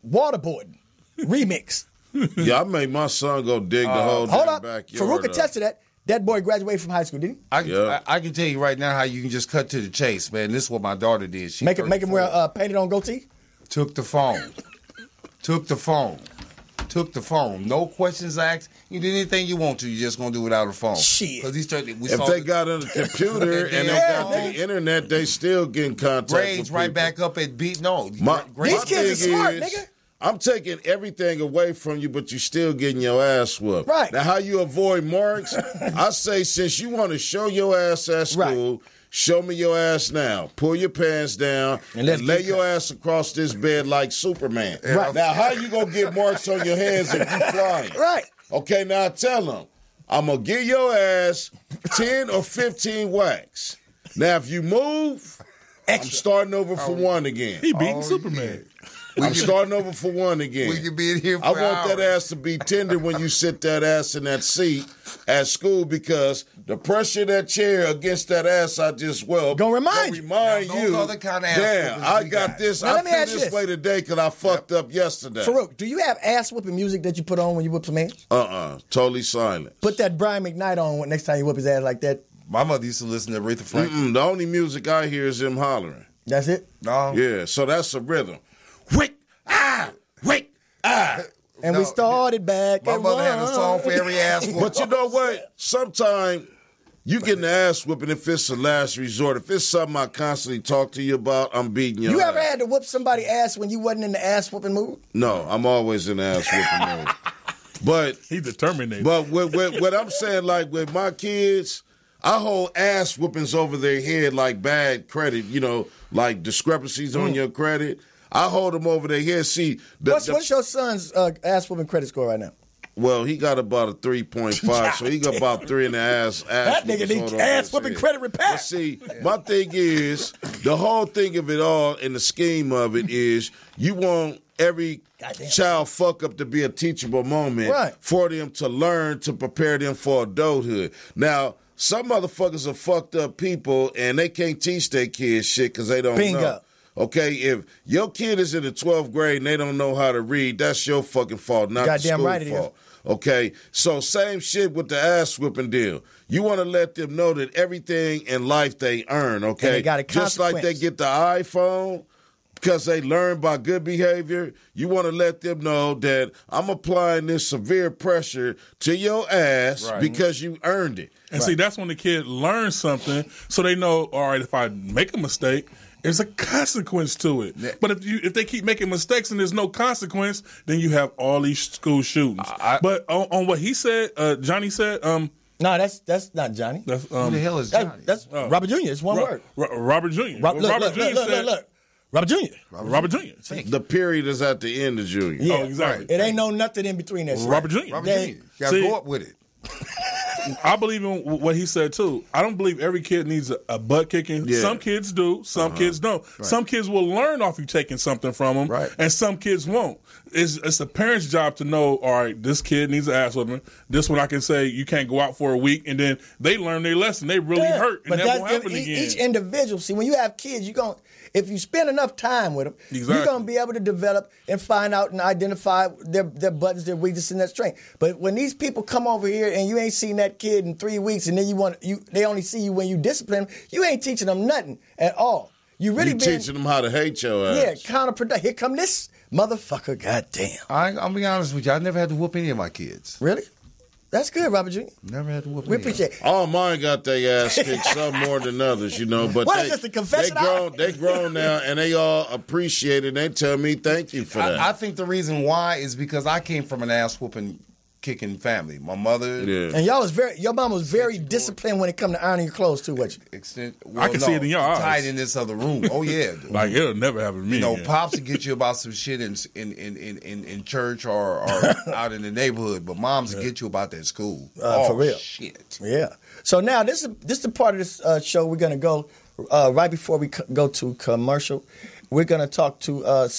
waterboarding, remix. Yeah, I made my son go dig the whole Hold up. backyard. Farouk attested to that. That boy graduated from high school, didn't he? I can tell you right now how you can just cut to the chase, man. This is what my daughter did. She Make him wear painted on goatee? Took the phone. No questions asked. You did anything you want to. You're just going to do without a phone. Shit. If they got on the computer and they got the internet, they still get in contact grades with right people. back up at beat. No. These kids are smart, nigga. I'm taking everything away from you, but you still getting your ass whooped. Right. Now, how you avoid marks? I say, since you want to show your ass at school, show me your ass now. Pull your pants down and lay your ass across this bed like Superman. Right. Now, how you going to get marks on your hands if you flying? Right. Okay, now tell them, I'm going to give your ass 10 or 15 whacks. Now, if you move, I'm starting over for one again. He beating Superman. I'm starting over for one again. We could be in here for I want that hours. ass to be tender when you sit that ass in that seat at school because the pressure of that chair against that ass I just well Gonna remind you. Now, those are the kind of ass damn, whoopings I we got got. this. Now, I let me feel ask you this this. way today because I fucked up yesterday. Farouk, do you have ass whooping music that you put on when you whoop some ass? Totally silent. Put that Brian McKnight on next time you whoop his ass like that. My mother used to listen to Aretha Franklin. The only music I hear is him hollering. That's it? No. Yeah, so that's a rhythm. Wick, wick, And we started back My at mother had a one. song for every ass whooping. But you know what? Sometimes you getting the ass whooping if it's the last resort. If it's something I constantly talk to you about, I'm beating your You ass. ever had to whoop somebody ass when you wasn't in the ass whooping mood? No, I'm always in the ass whooping mode. But He's determined. But what I'm saying, like with my kids, I hold ass whoopings over their head like bad credit, like discrepancies on your credit. I hold them over their head. See, What's your son's ass whooping credit score right now? Well, he got about a 3.5, so he got about 3 and a half. That nigga needs ass whooping credit repair. But see, my thing is, the whole thing of it all and the scheme of it is you want every child fuck up to be a teachable moment for them to learn to prepare them for adulthood. Now, some motherfuckers are fucked up people and they can't teach their kids shit because they don't know. Okay, if your kid is in the 12th grade and they don't know how to read, that's your fucking fault, not the school fault. Okay, so same shit with the ass whipping deal. You want to let them know that everything in life they earn, okay? And they got a just like they get the iPhone because they learn by good behavior. You want to let them know that I'm applying this severe pressure to your ass because you earned it. And see, that's when the kid learns something, so they know, all right, if I make a mistake, there's a consequence to it. Yeah. But if they keep making mistakes and there's no consequence, then you have all these school shootings. But on what he said, Johnny said, no, that's not Johnny. That's, who the hell is Johnny? That's Robert Jr. It's one word. Robert Jr. Robert Jr. Robert Jr. The period is at the end of junior. Yeah, oh, exactly. It ain't no nothing in between that shit. Robert Jr. Robert Jr. Got to go up with it. I believe in what he said too. I don't believe every kid needs a butt kicking. Yeah. Some kids do, some kids don't. Right. Some kids will learn off you taking something from them, and some kids won't. It's the parent's job to know, all right, this kid needs an ass whooping. This one I can say you can't go out for a week, and then they learn their lesson. They really hurt, and that won't happen again. Each individual, see, when you have kids, if you spend enough time with them, you're going to be able to develop and find out and identify their buttons, their weaknesses, and their strength. But when these people come over here and you ain't seen that kid in 3 weeks, and then they only see you when you discipline them, you ain't teaching them nothing at all. You teaching them how to hate your ass. Yeah, counterproductive. Here come this motherfucker. Goddamn. I'll be honest with you. I never had to whoop any of my kids. Really? That's good, Robert Jr. Never had to whoop. We appreciate it. All mine got their ass kicked, some more than others, But what is this, the confession? They grown now, and they all appreciate it. They tell me thank you for that. I think the reason why is because I came from an ass whooping kicking family. My mother, and your mom was very disciplined when it come to ironing your clothes too, wasn't you? I can see it in your eyes. Tied in this other room. Oh yeah, like it'll never happen to me. Pops will get you about some shit in church or out in the neighborhood, but moms will get you about that school. For real, shit. Yeah. So now this is the part of this show we're gonna go right before we go to commercial. We're gonna talk to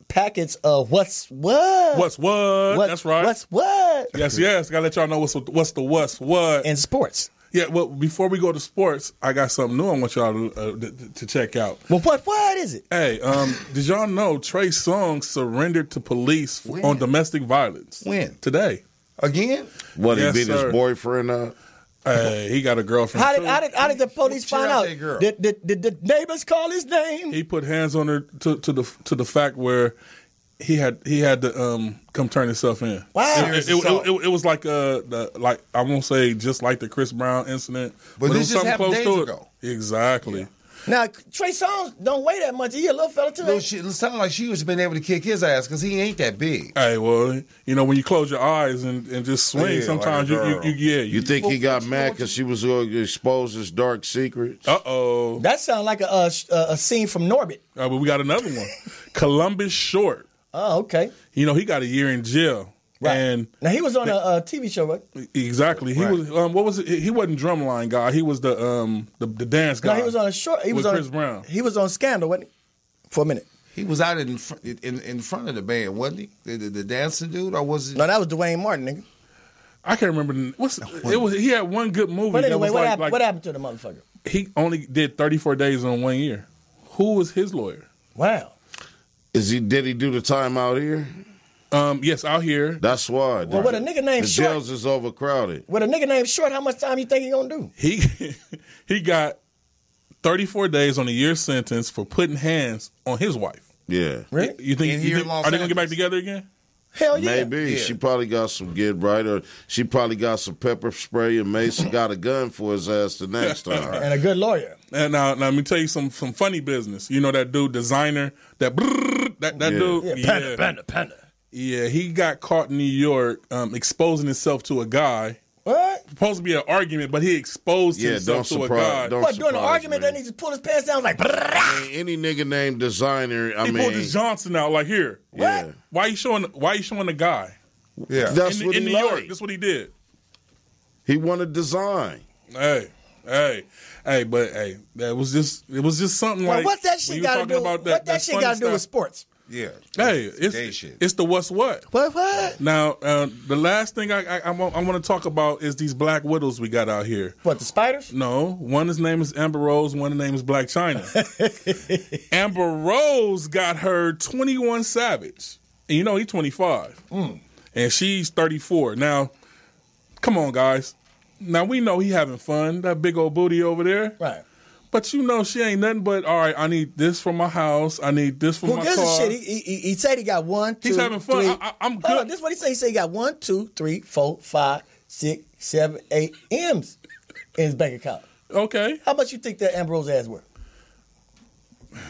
packets of what's what. What's what? That's right. What's what? Yes. Gotta let y'all know what's what in sports. Yeah. Well, before we go to sports, I got something new I want y'all to check out. Well, what is it? Hey, did y'all know Trey Songz surrendered to police on domestic violence? When? Today. Again? What, yes, he beat his boyfriend up? Hey, he got a girlfriend. How did the police find out? Did the neighbors call his name? He put hands on her to the fact where he had to come turn himself in. Wow, it was like I won't say just like the Chris Brown incident, but it this was just something happened close days to ago. it. Exactly. Yeah. Now Trey Songz don't weigh that much. He a little fella too. It sounded like she was been able to kick his ass because he ain't that big. Hey, well, when you close your eyes and just swing, sometimes you think he got mad because she was going to expose his dark secrets? Uh-oh. That sounds like a scene from Norbit. But we got another one. Columbus Short. Oh, okay. He got a year in jail. Right. And now he was on a TV show, right? Exactly. He was. What was it? He wasn't drumline guy. He was the dance guy. No, he was on a short. He was on Chris Brown. He was on Scandal, wasn't he? For a minute. He was out in front of the band, wasn't he? The dancing dude, or was it? No, that was Dwayne Martin, nigga. I can't remember. He had one good movie. But anyway, what happened to the motherfucker? He only did 34 days in 1 year. Who was his lawyer? Wow. Did he do the time out here? Yes, out here. That's why. Well, what a nigga named Short. The jails is overcrowded. What a nigga named Short, how much time you think he gonna do? He got 34 days on a year sentence for putting hands on his wife. Yeah. Really? You think are they gonna get back together again? Hell yeah. Maybe. Yeah. She probably got some get right, or she probably got some pepper spray and Mason got a gun for his ass the next time. And a good lawyer. And now let me tell you some funny business. You know that dude, designer, that dude? Yeah, Panda. Yeah, he got caught in New York exposing himself to a guy. What? Supposed to be an argument, but he exposed himself to a guy. What, during the argument, then he just pulled his pants down like... Any nigga named designer, he pulled his Johnson out like, here. Yeah. Why you showing the guy? Yeah. That's what in he New liked. York, that's what he did. He wanted design. Hey, but it was just something well, like... what that shit got to do? What that shit got to do with sports? Yeah. Hey, it's the what's what. What? Now, the last thing I want to talk about is these black widows we got out here. What, the spiders? No. His name is Amber Rose, one name is Black China. Amber Rose got her 21 Savage. And he's 25. And she's 34. Now, come on, guys. Now, we know he having fun, that big old booty over there. Right. But she ain't nothing but, all right, I need this for my house. I need this for my car. Who gives a shit? He said he got 1, 2, He's having fun. 3. I'm good. Hold on, this is what he said. He said he got 1, 2, 3, 4, 5, 6, 7, 8 M's in his bank account. Okay. How much you think that Amber Rose ass worth?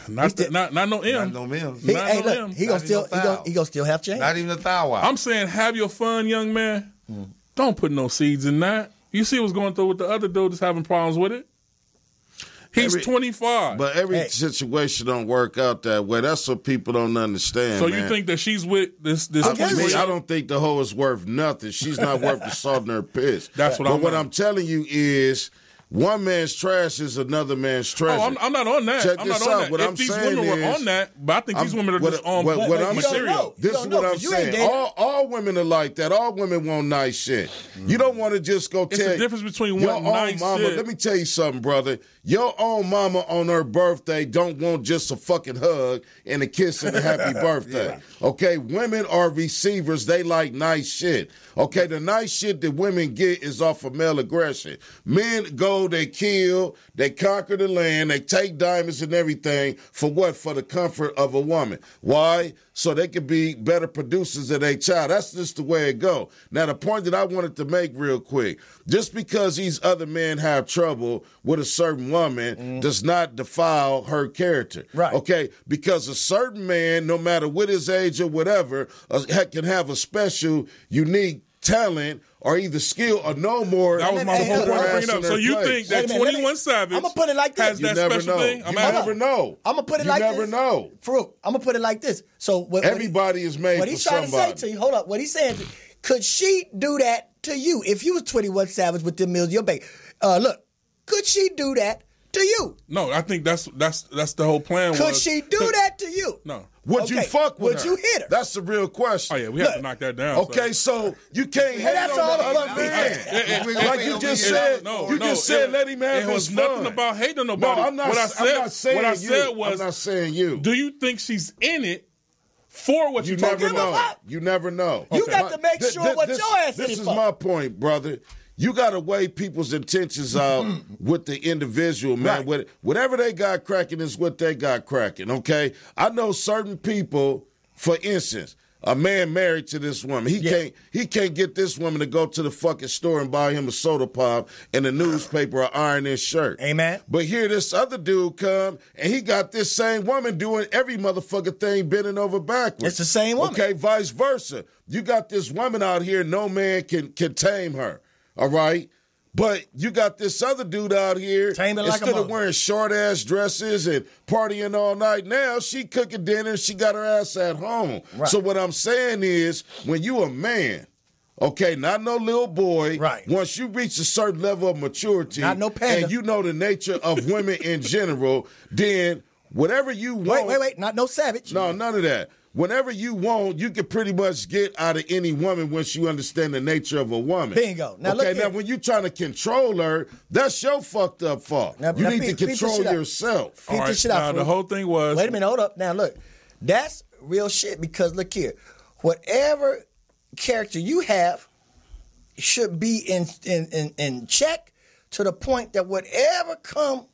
Not no M. Not no M's. He gonna still have change. Not even a thou wow. I'm saying have your fun, young man. Don't put no seeds in that. You see what's going through with the other dude that's having problems with it? He's 25. But every situation don't work out that way. That's what people don't understand. So man. you think that she's with this I don't think the hoe is worth nothing. She's not worth the salt in her piss. That's what But I'm telling you is one man's trash is another man's treasure. Oh, I'm not on that. Check I'm this not on out. that. What If I'm these saying women were is, on that, but I think these women are just on material. This is what I'm saying. All women are like that. All women want nice shit. You don't want to just go tell. It's the difference between your wanting own nice mama. shit. Let me tell you something, brother. Your own mama on her birthday don't want just a fucking hug and a kiss and a happy birthday. Okay, women are receivers. They like nice shit. Okay, the nice shit that women get is off of male aggression. Men go, they kill, they conquer the land, they take diamonds and everything for what? For the comfort of a woman. Why? So they can be better producers of their child. That's just the way it go. Now, the point that I wanted to make real quick, just because these other men have trouble with a certain woman does not defile her character. Right. Okay? Because a certain man, no matter what his age or whatever, can have a special, unique talent or either skill or no more. That was my whole point to bring it up. So you think that 21 Savage I'm gonna put it like this. has that special thing? You never know. I'm gonna put it like this. You never know. Farouk, I'm gonna put it like this. So everybody is made what for he's trying somebody. to say to you, hold up, what he's saying, could she do that to you if you was 21 Savage with them meals, your baby? Look, could she do that to you? No, I think that's the whole plan. Could she do that to you? No. Would you fuck with her? Would you hit her? That's the real question. Oh yeah, we have to knock that down. Okay, so you can't hate that's on all the the other fuck man. we Like you just said, let him have it his was fun. nothing about hating on nobody. No, I'm not saying what I you. said was, I'm not saying you. Do you think she's in it for what You you're talking never know. about? You never know. You got to make sure what your ass This is is for. my point, brother. You got to weigh people's intentions out with the individual, man. Right. Whatever they got cracking is what they got cracking, okay? I know certain people, for instance, a man married to this woman. He can't get this woman to go to the fucking store and buy him a soda pop and a newspaper or iron his shirt. Amen. But here this other dude come and he got this same woman doing every motherfucking thing bending over backwards. It's the same woman. Okay, vice versa. You got this woman out here, no man can tame her. All right? But you got this other dude out here, instead of wearing short-ass dresses and partying all night, now she cooking dinner, she got her ass at home. Right. So what I'm saying is, when you a man, okay, not no little boy, right. Once you reach a certain level of maturity, not no panda, and you know the nature of women in general, then whatever you want. Wait, not no Savage. No, none of that. Whenever you want, you can pretty much get out of any woman once you understand the nature of a woman. Bingo. Now, okay, look now when you're trying to control her, that's your fucked up fault. You need to control yourself. All right, now the whole thing was... Wait a minute, hold up. Now, look, that's real shit because, look here, whatever character you have should be in check to the point that whatever come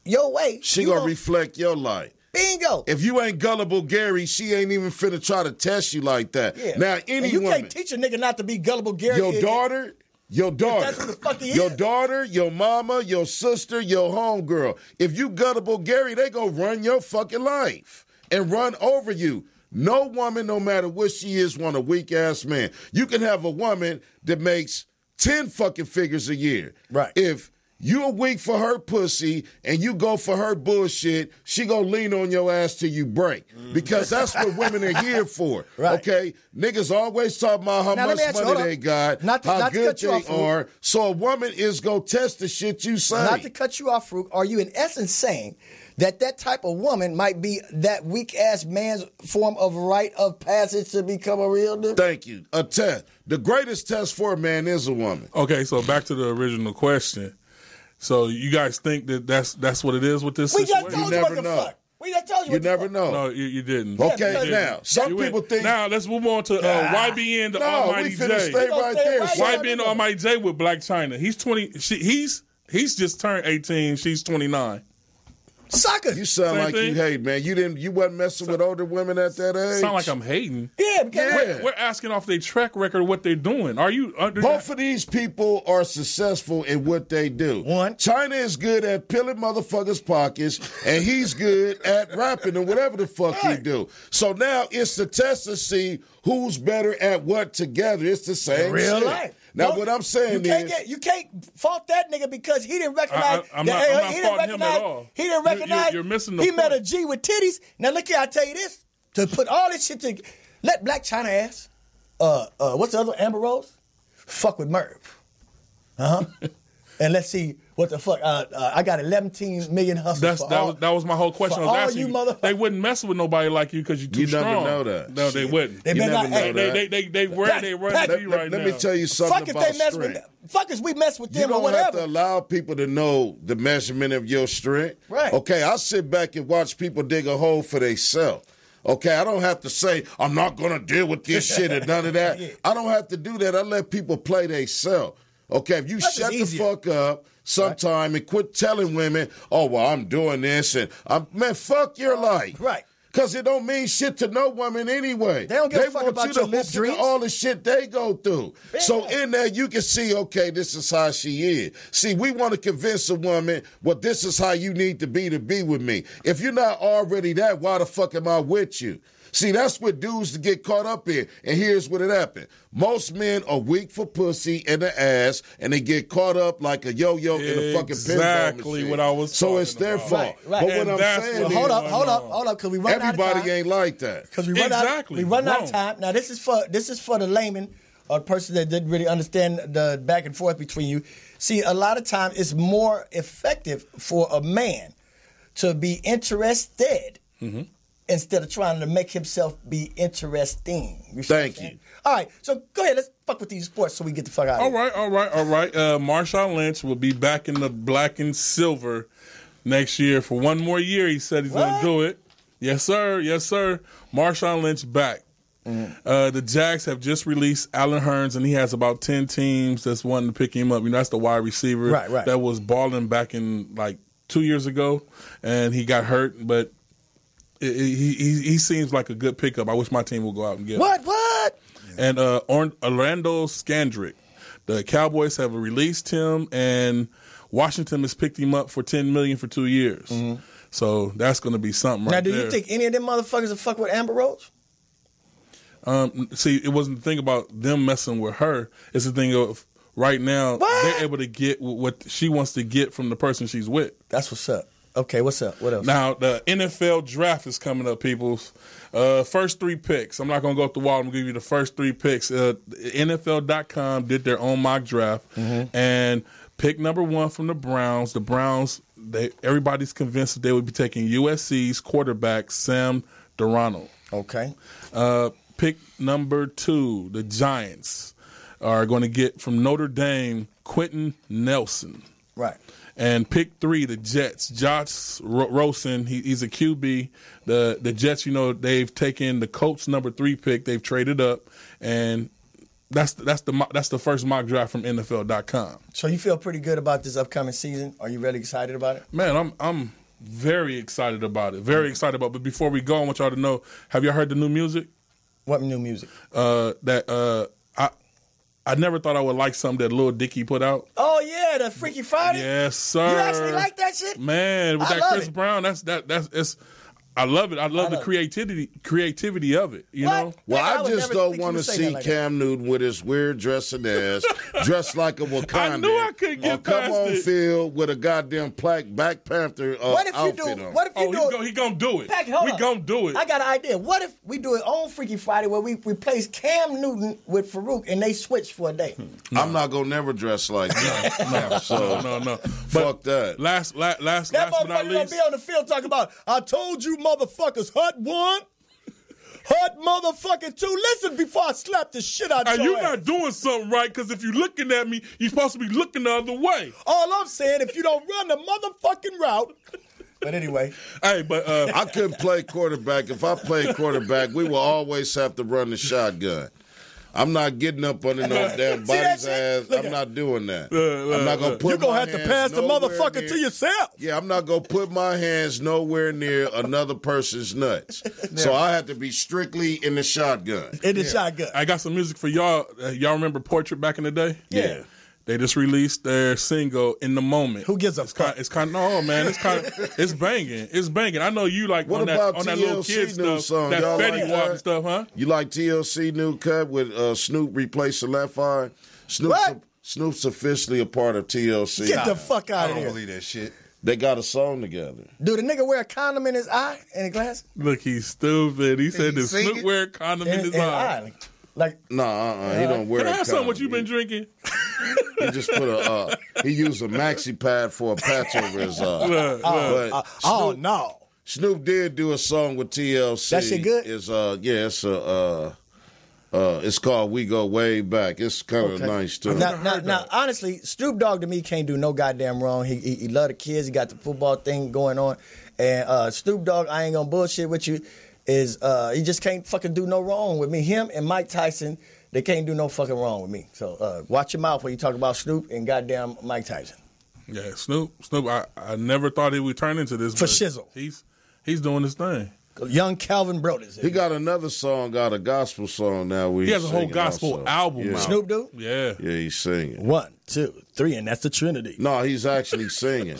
your way... She gonna reflect your life. Bingo. If you ain't gullible Gary, she ain't even finna try to test you like that. Yeah. Now, any you woman, can't teach a nigga not to be gullible Gary. Your daughter, that's what the fuck he your is. daughter, your mama, your sister, your homegirl. If you gullible Gary, they gonna run your fucking life and run over you. No woman, no matter what she is, want a weak ass man. You can have a woman that makes 10 fucking figures a year. Right. If you're weak for her pussy and you go for her bullshit, she gonna lean on your ass till you break. Because that's what women are here for. Right. Okay? Niggas always talk about how much money they got, how good they are. So a woman is gonna test the shit you say. Not to cut you off, Farouk, are you in essence saying that type of woman might be that weak-ass man's form of rite of passage to become a real nigga? Thank you. A test. The greatest test for a man is a woman. Okay, so back to the original question. So you guys think that that's what it is with this situation? We just told you what the fuck. We just told you what the fuck. You never know. No, you didn't. Okay, now, some people think... Now, let's move on to YBN, the Almighty J. Stay right there. YBN, the Almighty J with Black China. He's 20. He's just turned 18. She's 29. Sucker. You sound like you hate, man. You wasn't messing with older women at that age. Sound like I'm hating. Yeah, because we're asking off their track record what they're doing. Are you? Both of these people are successful in what they do. One, China is good at peeling motherfuckers' pockets, and he's good at rapping and whatever the fuck he do. So now it's the test to see who's better at what together. It's the same real shit. life. Now, what I'm saying you can't fault that nigga because he didn't recognize. I'm not faulting him at all. He didn't recognize. You're missing the He point. met a G with titties. Now look here, I tell you this: to put all this shit to let Black China ass, what's the other Amber Rose, fuck with Marv, and let's see what the fuck. I got 11 million hustlers. That was my whole question. I was asking you they wouldn't mess with nobody like you because you're too strong. You never know that. No, they wouldn't. They never know that. They run into you right now. Let me tell you something fuck about if they mess strength. with fuck as we mess with them you or don't have whatever. to allow people to know the measurement of your strength. Right. Okay, I sit back and watch people dig a hole for themselves. Okay, I don't have to say, I'm not going to deal with this shit and none of that. Yeah. I don't have to do that. I let people play themselves. Okay, if you shut the fuck up sometime and quit telling women, oh, well, I'm doing this, and man, fuck your life. Right. Because it don't mean shit to no woman anyway. They don't give a fuck want about you your to lip listen dreams. to all the shit they go through. Yeah. So in there, you can see, okay, this is how she is. See, we want to convince a woman, well, this is how you need to be with me. If you're not already that, why the fuck am I with you? See, that's what dudes get caught up in. And here's what it happened. Most men are weak for pussy and the ass, and they get caught up like a yo-yo in a fucking pinball machine. Exactly what I was So it's their about. fault. Right. But what And I'm that's saying what- is, Hold up, because we run out of time. everybody ain't like that. Because we run Exactly. out of time. Now this is for the layman or the person that didn't really understand the back and forth between you. See, a lot of times it's more effective for a man to be interested instead of trying to make himself be interesting. You see what I'm Thank saying? you. All right, so go ahead. Let's fuck with these sports so we get the fuck out of here. All right. Marshawn Lynch will be back in the black and silver next year for one more year. He said he's going to do it. Yes, sir. Marshawn Lynch back. The Jags have just released Allen Hurns, and he has about 10 teams that's wanting to pick him up. You know, that's the wide receiver Right. that was balling back in like 2 years ago, and he got hurt, but he seems like a good pickup. I wish my team would go out and get him. What? And Orlando Scandrick, the Cowboys have released him, and Washington has picked him up for $10 million for 2 years. So that's going to be something right Now, do there. you think any of them motherfuckers will fuck with Amber Rose? See, it wasn't the thing about them messing with her. It's the thing of right now they're able to get what she wants to get from the person she's with. That's what's up. Okay, what's up? What else? Now, the NFL draft is coming up, peoples. First 3 picks. I'm not going to go up the wall. I'm going to give you the first 3 picks. NFL.com did their own mock draft. And pick number 1 from the Browns. The Browns, everybody's convinced that they would be taking USC's quarterback, Sam Darnold. Okay. Pick number 2, the Giants are going to get from Notre Dame, Quentin Nelson. Right. And pick 3, the Jets, Josh Rosen. He's a QB. The Jets, you know, they've taken the Colts number 3 pick. They've traded up, and that's the first mock draft from NFL.com. So you feel pretty good about this upcoming season? Are you really excited about it? Man, I'm very excited about it. Very excited about it. But before we go, I want y'all to know: have y'all heard the new music? What new music? I never thought I would like something that Lil Dicky put out. Oh yeah, the Freaky Friday. Yes, sir. You actually like that shit? Man, with I that love Chris it. Brown, I love it. I love the creativity of it. You know. Well, Nigga, I I would just never don't think you want to would say see that like Cam Newton with his weird dressing ass, dressed like a Wakandan. I knew I couldn't get or come past on it. field with a goddamn Black Panther What if you outfit do? on. What if you do? He gonna do it. Pack, hold We on. gonna do it. I got an idea. What if we do it on Freaky Friday where we replace Cam Newton with Farouk and they switch for a day? I'm not gonna never dress like that. No. Fuck that. Last That but not motherfucker gonna least. be on the field talking about, I told you motherfuckers, Hut 1, Hut motherfucking 2. Listen before I slap the shit out Are your you ass. not doing something right? Because if you're looking at me, you're supposed to be looking the other way. All I'm saying, if you don't run the motherfucking route. But anyway. Hey, but I couldn't play quarterback. If I played quarterback, we will always have to run the shotgun. I'm not getting up under no damn See that body's shit? ass. Look I'm at- not doing that. I'm not gonna put. You're going my to have to hands pass the nowhere motherfucker near- to yourself. Yeah, I'm not gonna put my hands nowhere near another person's nuts. So I have to be strictly in the shotgun. In the shotgun. I got some music for y'all. Y'all remember Portrait back in the day? Yeah. They just released their single "In the Moment." Who gives a fuck? It's kind of no, man. It's banging. It's banging. I know you like What on about that little TLC kid new stuff, song? that Y'all Fetty like Wap that? and stuff, huh? You like TLC new cut with Snoop replaced the left eye? What? Snoop's officially a part of TLC. Get the fuck I out of don't here. believe that shit. They got a song together. Do the nigga wear a condom in his eye and a glass? Look, he's stupid. He said he the sing Snoop it? wear condom in his eye. Like, Nah, he don't wear Can I a have something what condom. you've been drinking? He just put he used a maxi pad for a patch over his eye. Look. But oh no. Snoop did do a song with TLC. That shit good? It's called "We Go Way Back." It's kind of nice too. Now, honestly, Snoop Dogg to me can't do no goddamn wrong. He love the kids. He got the football thing going on. And Snoop Dogg, I ain't gonna bullshit with you, is he just can't fucking do no wrong with me. Him and Mike Tyson, they can't do no fucking wrong with me. So watch your mouth when you talk about Snoop and goddamn Mike Tyson. Yeah, Snoop. I never thought he would turn into this. For but shizzle. He's doing his thing. Young Calvin Brodus. He got another song, got a gospel song now. He has a whole gospel album out. Snoop do? Yeah. Yeah, he's singing. 1, 2, 3, and that's the Trinity. No, he's actually singing.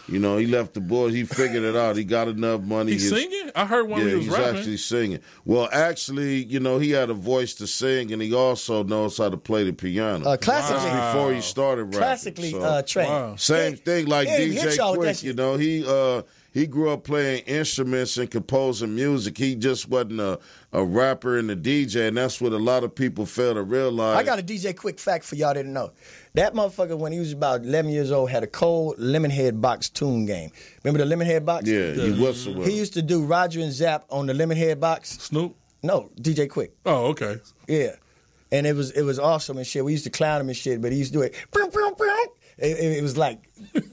You know, he left the boys. He figured it out. He got enough money. He's singing? I heard one when he was rapping. He's actually singing. Well, actually, you know, he had a voice to sing, and he also knows how to play the piano. Classically. That's before he started rapping. Classically trained. Wow. Same thing like DJ Quick, you know. He grew up playing instruments and composing music. He just wasn't a rapper and a DJ, and that's what a lot of people fail to realize. I got a DJ Quick fact for y'all didn't know. That motherfucker, when he was about 11 years old, had a cold Lemonhead box tune game. Remember the Lemonhead box? Yeah, he whistled with He used to do Roger and Zapp on the Lemonhead box. Snoop? No, DJ Quick. Oh, okay. Yeah. And it was awesome and shit. We used to clown him and shit, but he used to do it. It was like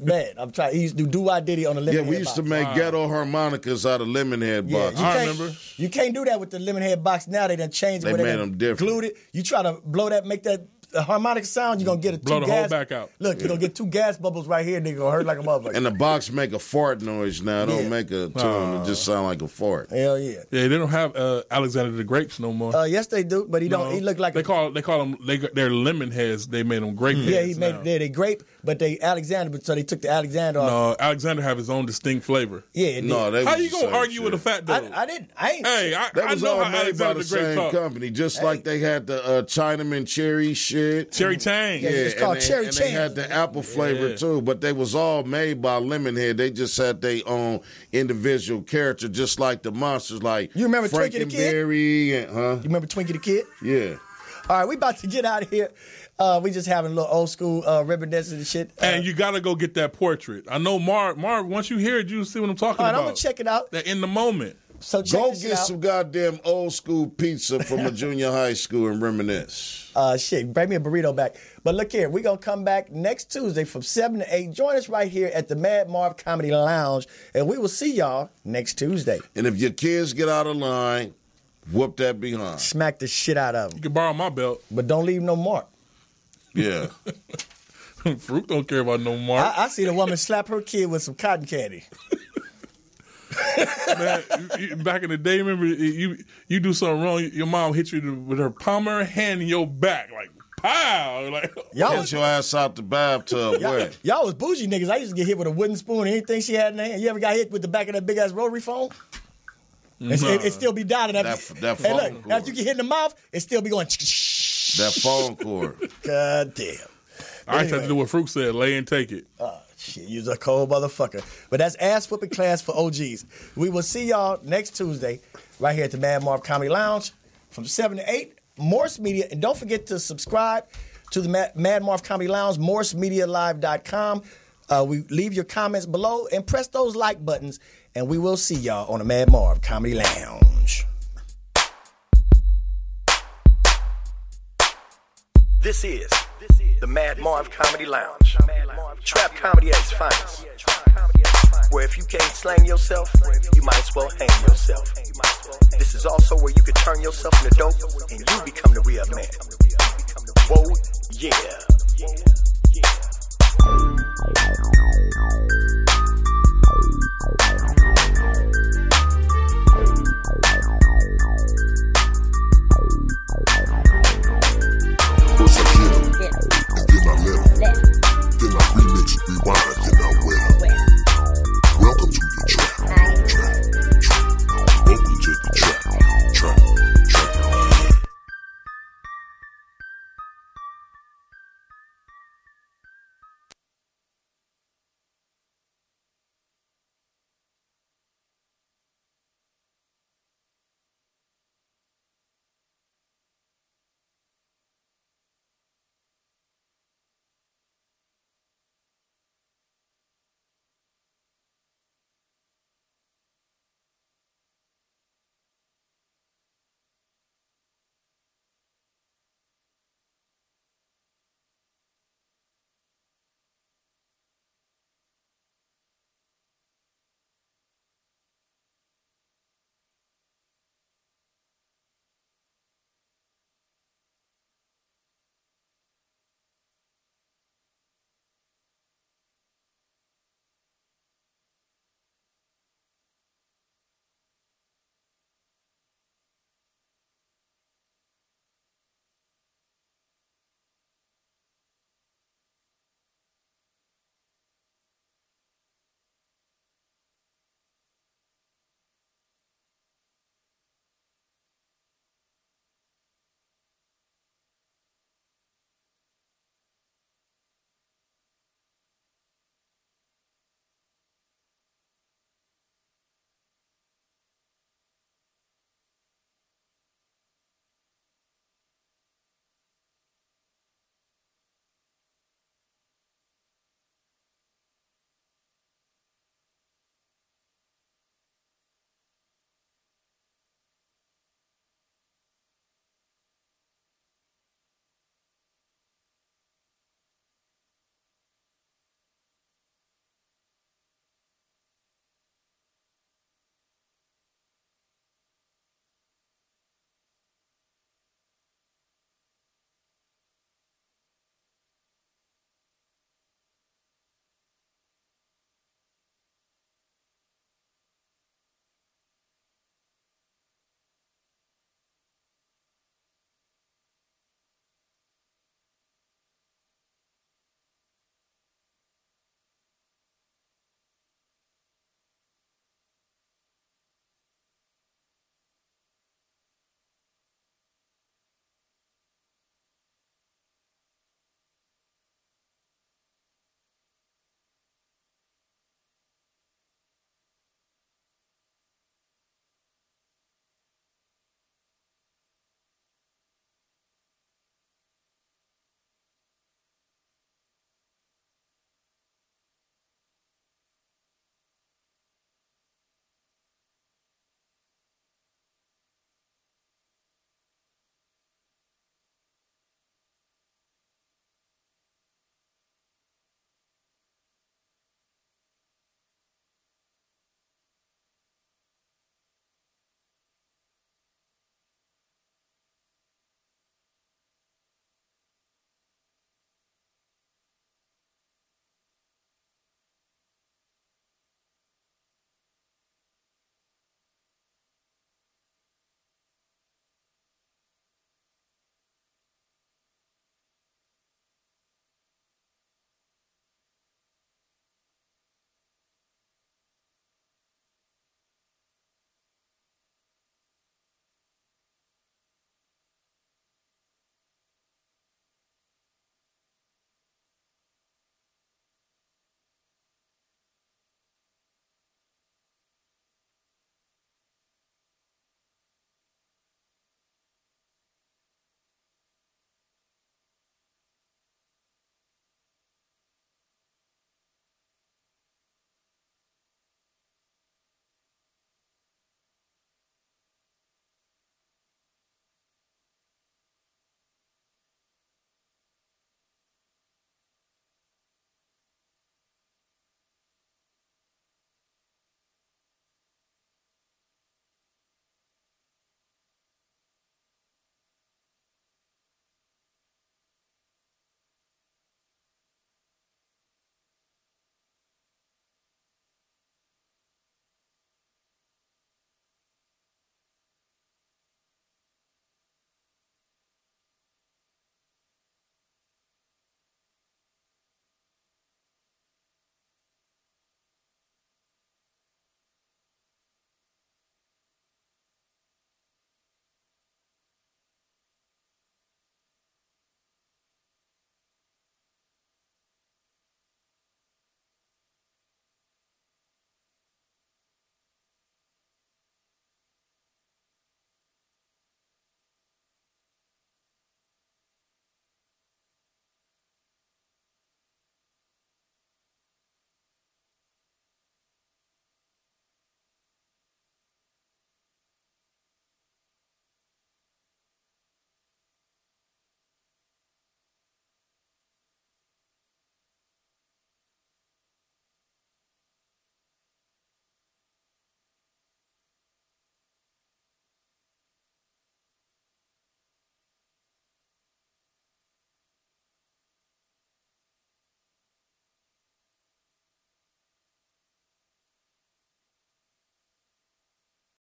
bad. He used to do I Diddy on the Lemonhead box. Yeah, we used to make ghetto harmonicas out of Lemonhead box. I remember. You can't do that with the Lemonhead box now. They done changed it. They made them different. Glued it. You try to blow that, make that harmonic sound, you're going to get blow the whole back out. Look, you're going to get 2 gas bubbles right here and they're going to hurt like a motherfucker. And the box make a fart noise now. It don't make a tune. It just sound like a fart. Hell yeah. Yeah, they don't have Alexander the Grapes no more. Yes, they do, but he look like they call them they're lemon heads. They made them grape heads. Yeah, he made they grape, but they Alexander, so they took the Alexander off. No, Alexander have his own distinct flavor. Yeah, how you gonna argue with a fat dude? I didn't. Hey, that was I know all how made Alexander by the the Great same talk. company, just like they had the Chinaman cherry shit. Cherry Tang. Yeah, it's called Cherry and Tang. they had the apple flavor too, but they was all made by Lemonhead. They just had their own individual character, just like the monsters, like you remember Twinkie the Kid? You remember Twinkie the Kid? Yeah. All right, we about to get out of here. We just having a little old school ribbon dancing and shit. And you got to go get that portrait. I know Marv, once you hear it, you see what I'm talking about. I'm going to check it out. That in the moment. So go get some goddamn old school pizza from a junior high school and reminisce. Shit, bring me a burrito back. But look here, we're going to come back next Tuesday from 7 to 8. Join us right here at the Mad Marv Comedy Lounge, and we will see y'all next Tuesday. And if your kids get out of line, whoop that behind. Smack the shit out of them. You can borrow my belt. But don't leave no mark. Yeah. Fruit don't care about no mark. I see the woman slap her kid with some cotton candy. Man, back in the day, remember you do something wrong, your mom hit you with her palm of her hand in your back, like pow, like get your ass out the bathtub. Y'all was bougie niggas. I used to get hit with a wooden spoon or anything she had in her hand. You ever got hit with the back of that big ass rotary phone? It still be down in that phone look, cord. after you get hit in the mouth, it still be going. That phone cord. God damn. I used to have to do what Fruit said, lay and take it. Shit, you's a cold motherfucker. But that's ass whooping class for OGs. We will see y'all next Tuesday right here at the Mad Marv Comedy Lounge from 7 to 8. Morse Media. And don't forget to subscribe to the Mad Marv Comedy Lounge, morsemedialive.com. We leave your comments below and press those like buttons. And we will see y'all on the Mad Marv Comedy Lounge. This is the Mad Marv Comedy Lounge. Trap comedy at its finest. Where if you can't slang yourself, you might as well hang yourself. This is also where you can turn yourself into dope and you become the real man. Whoa, yeah.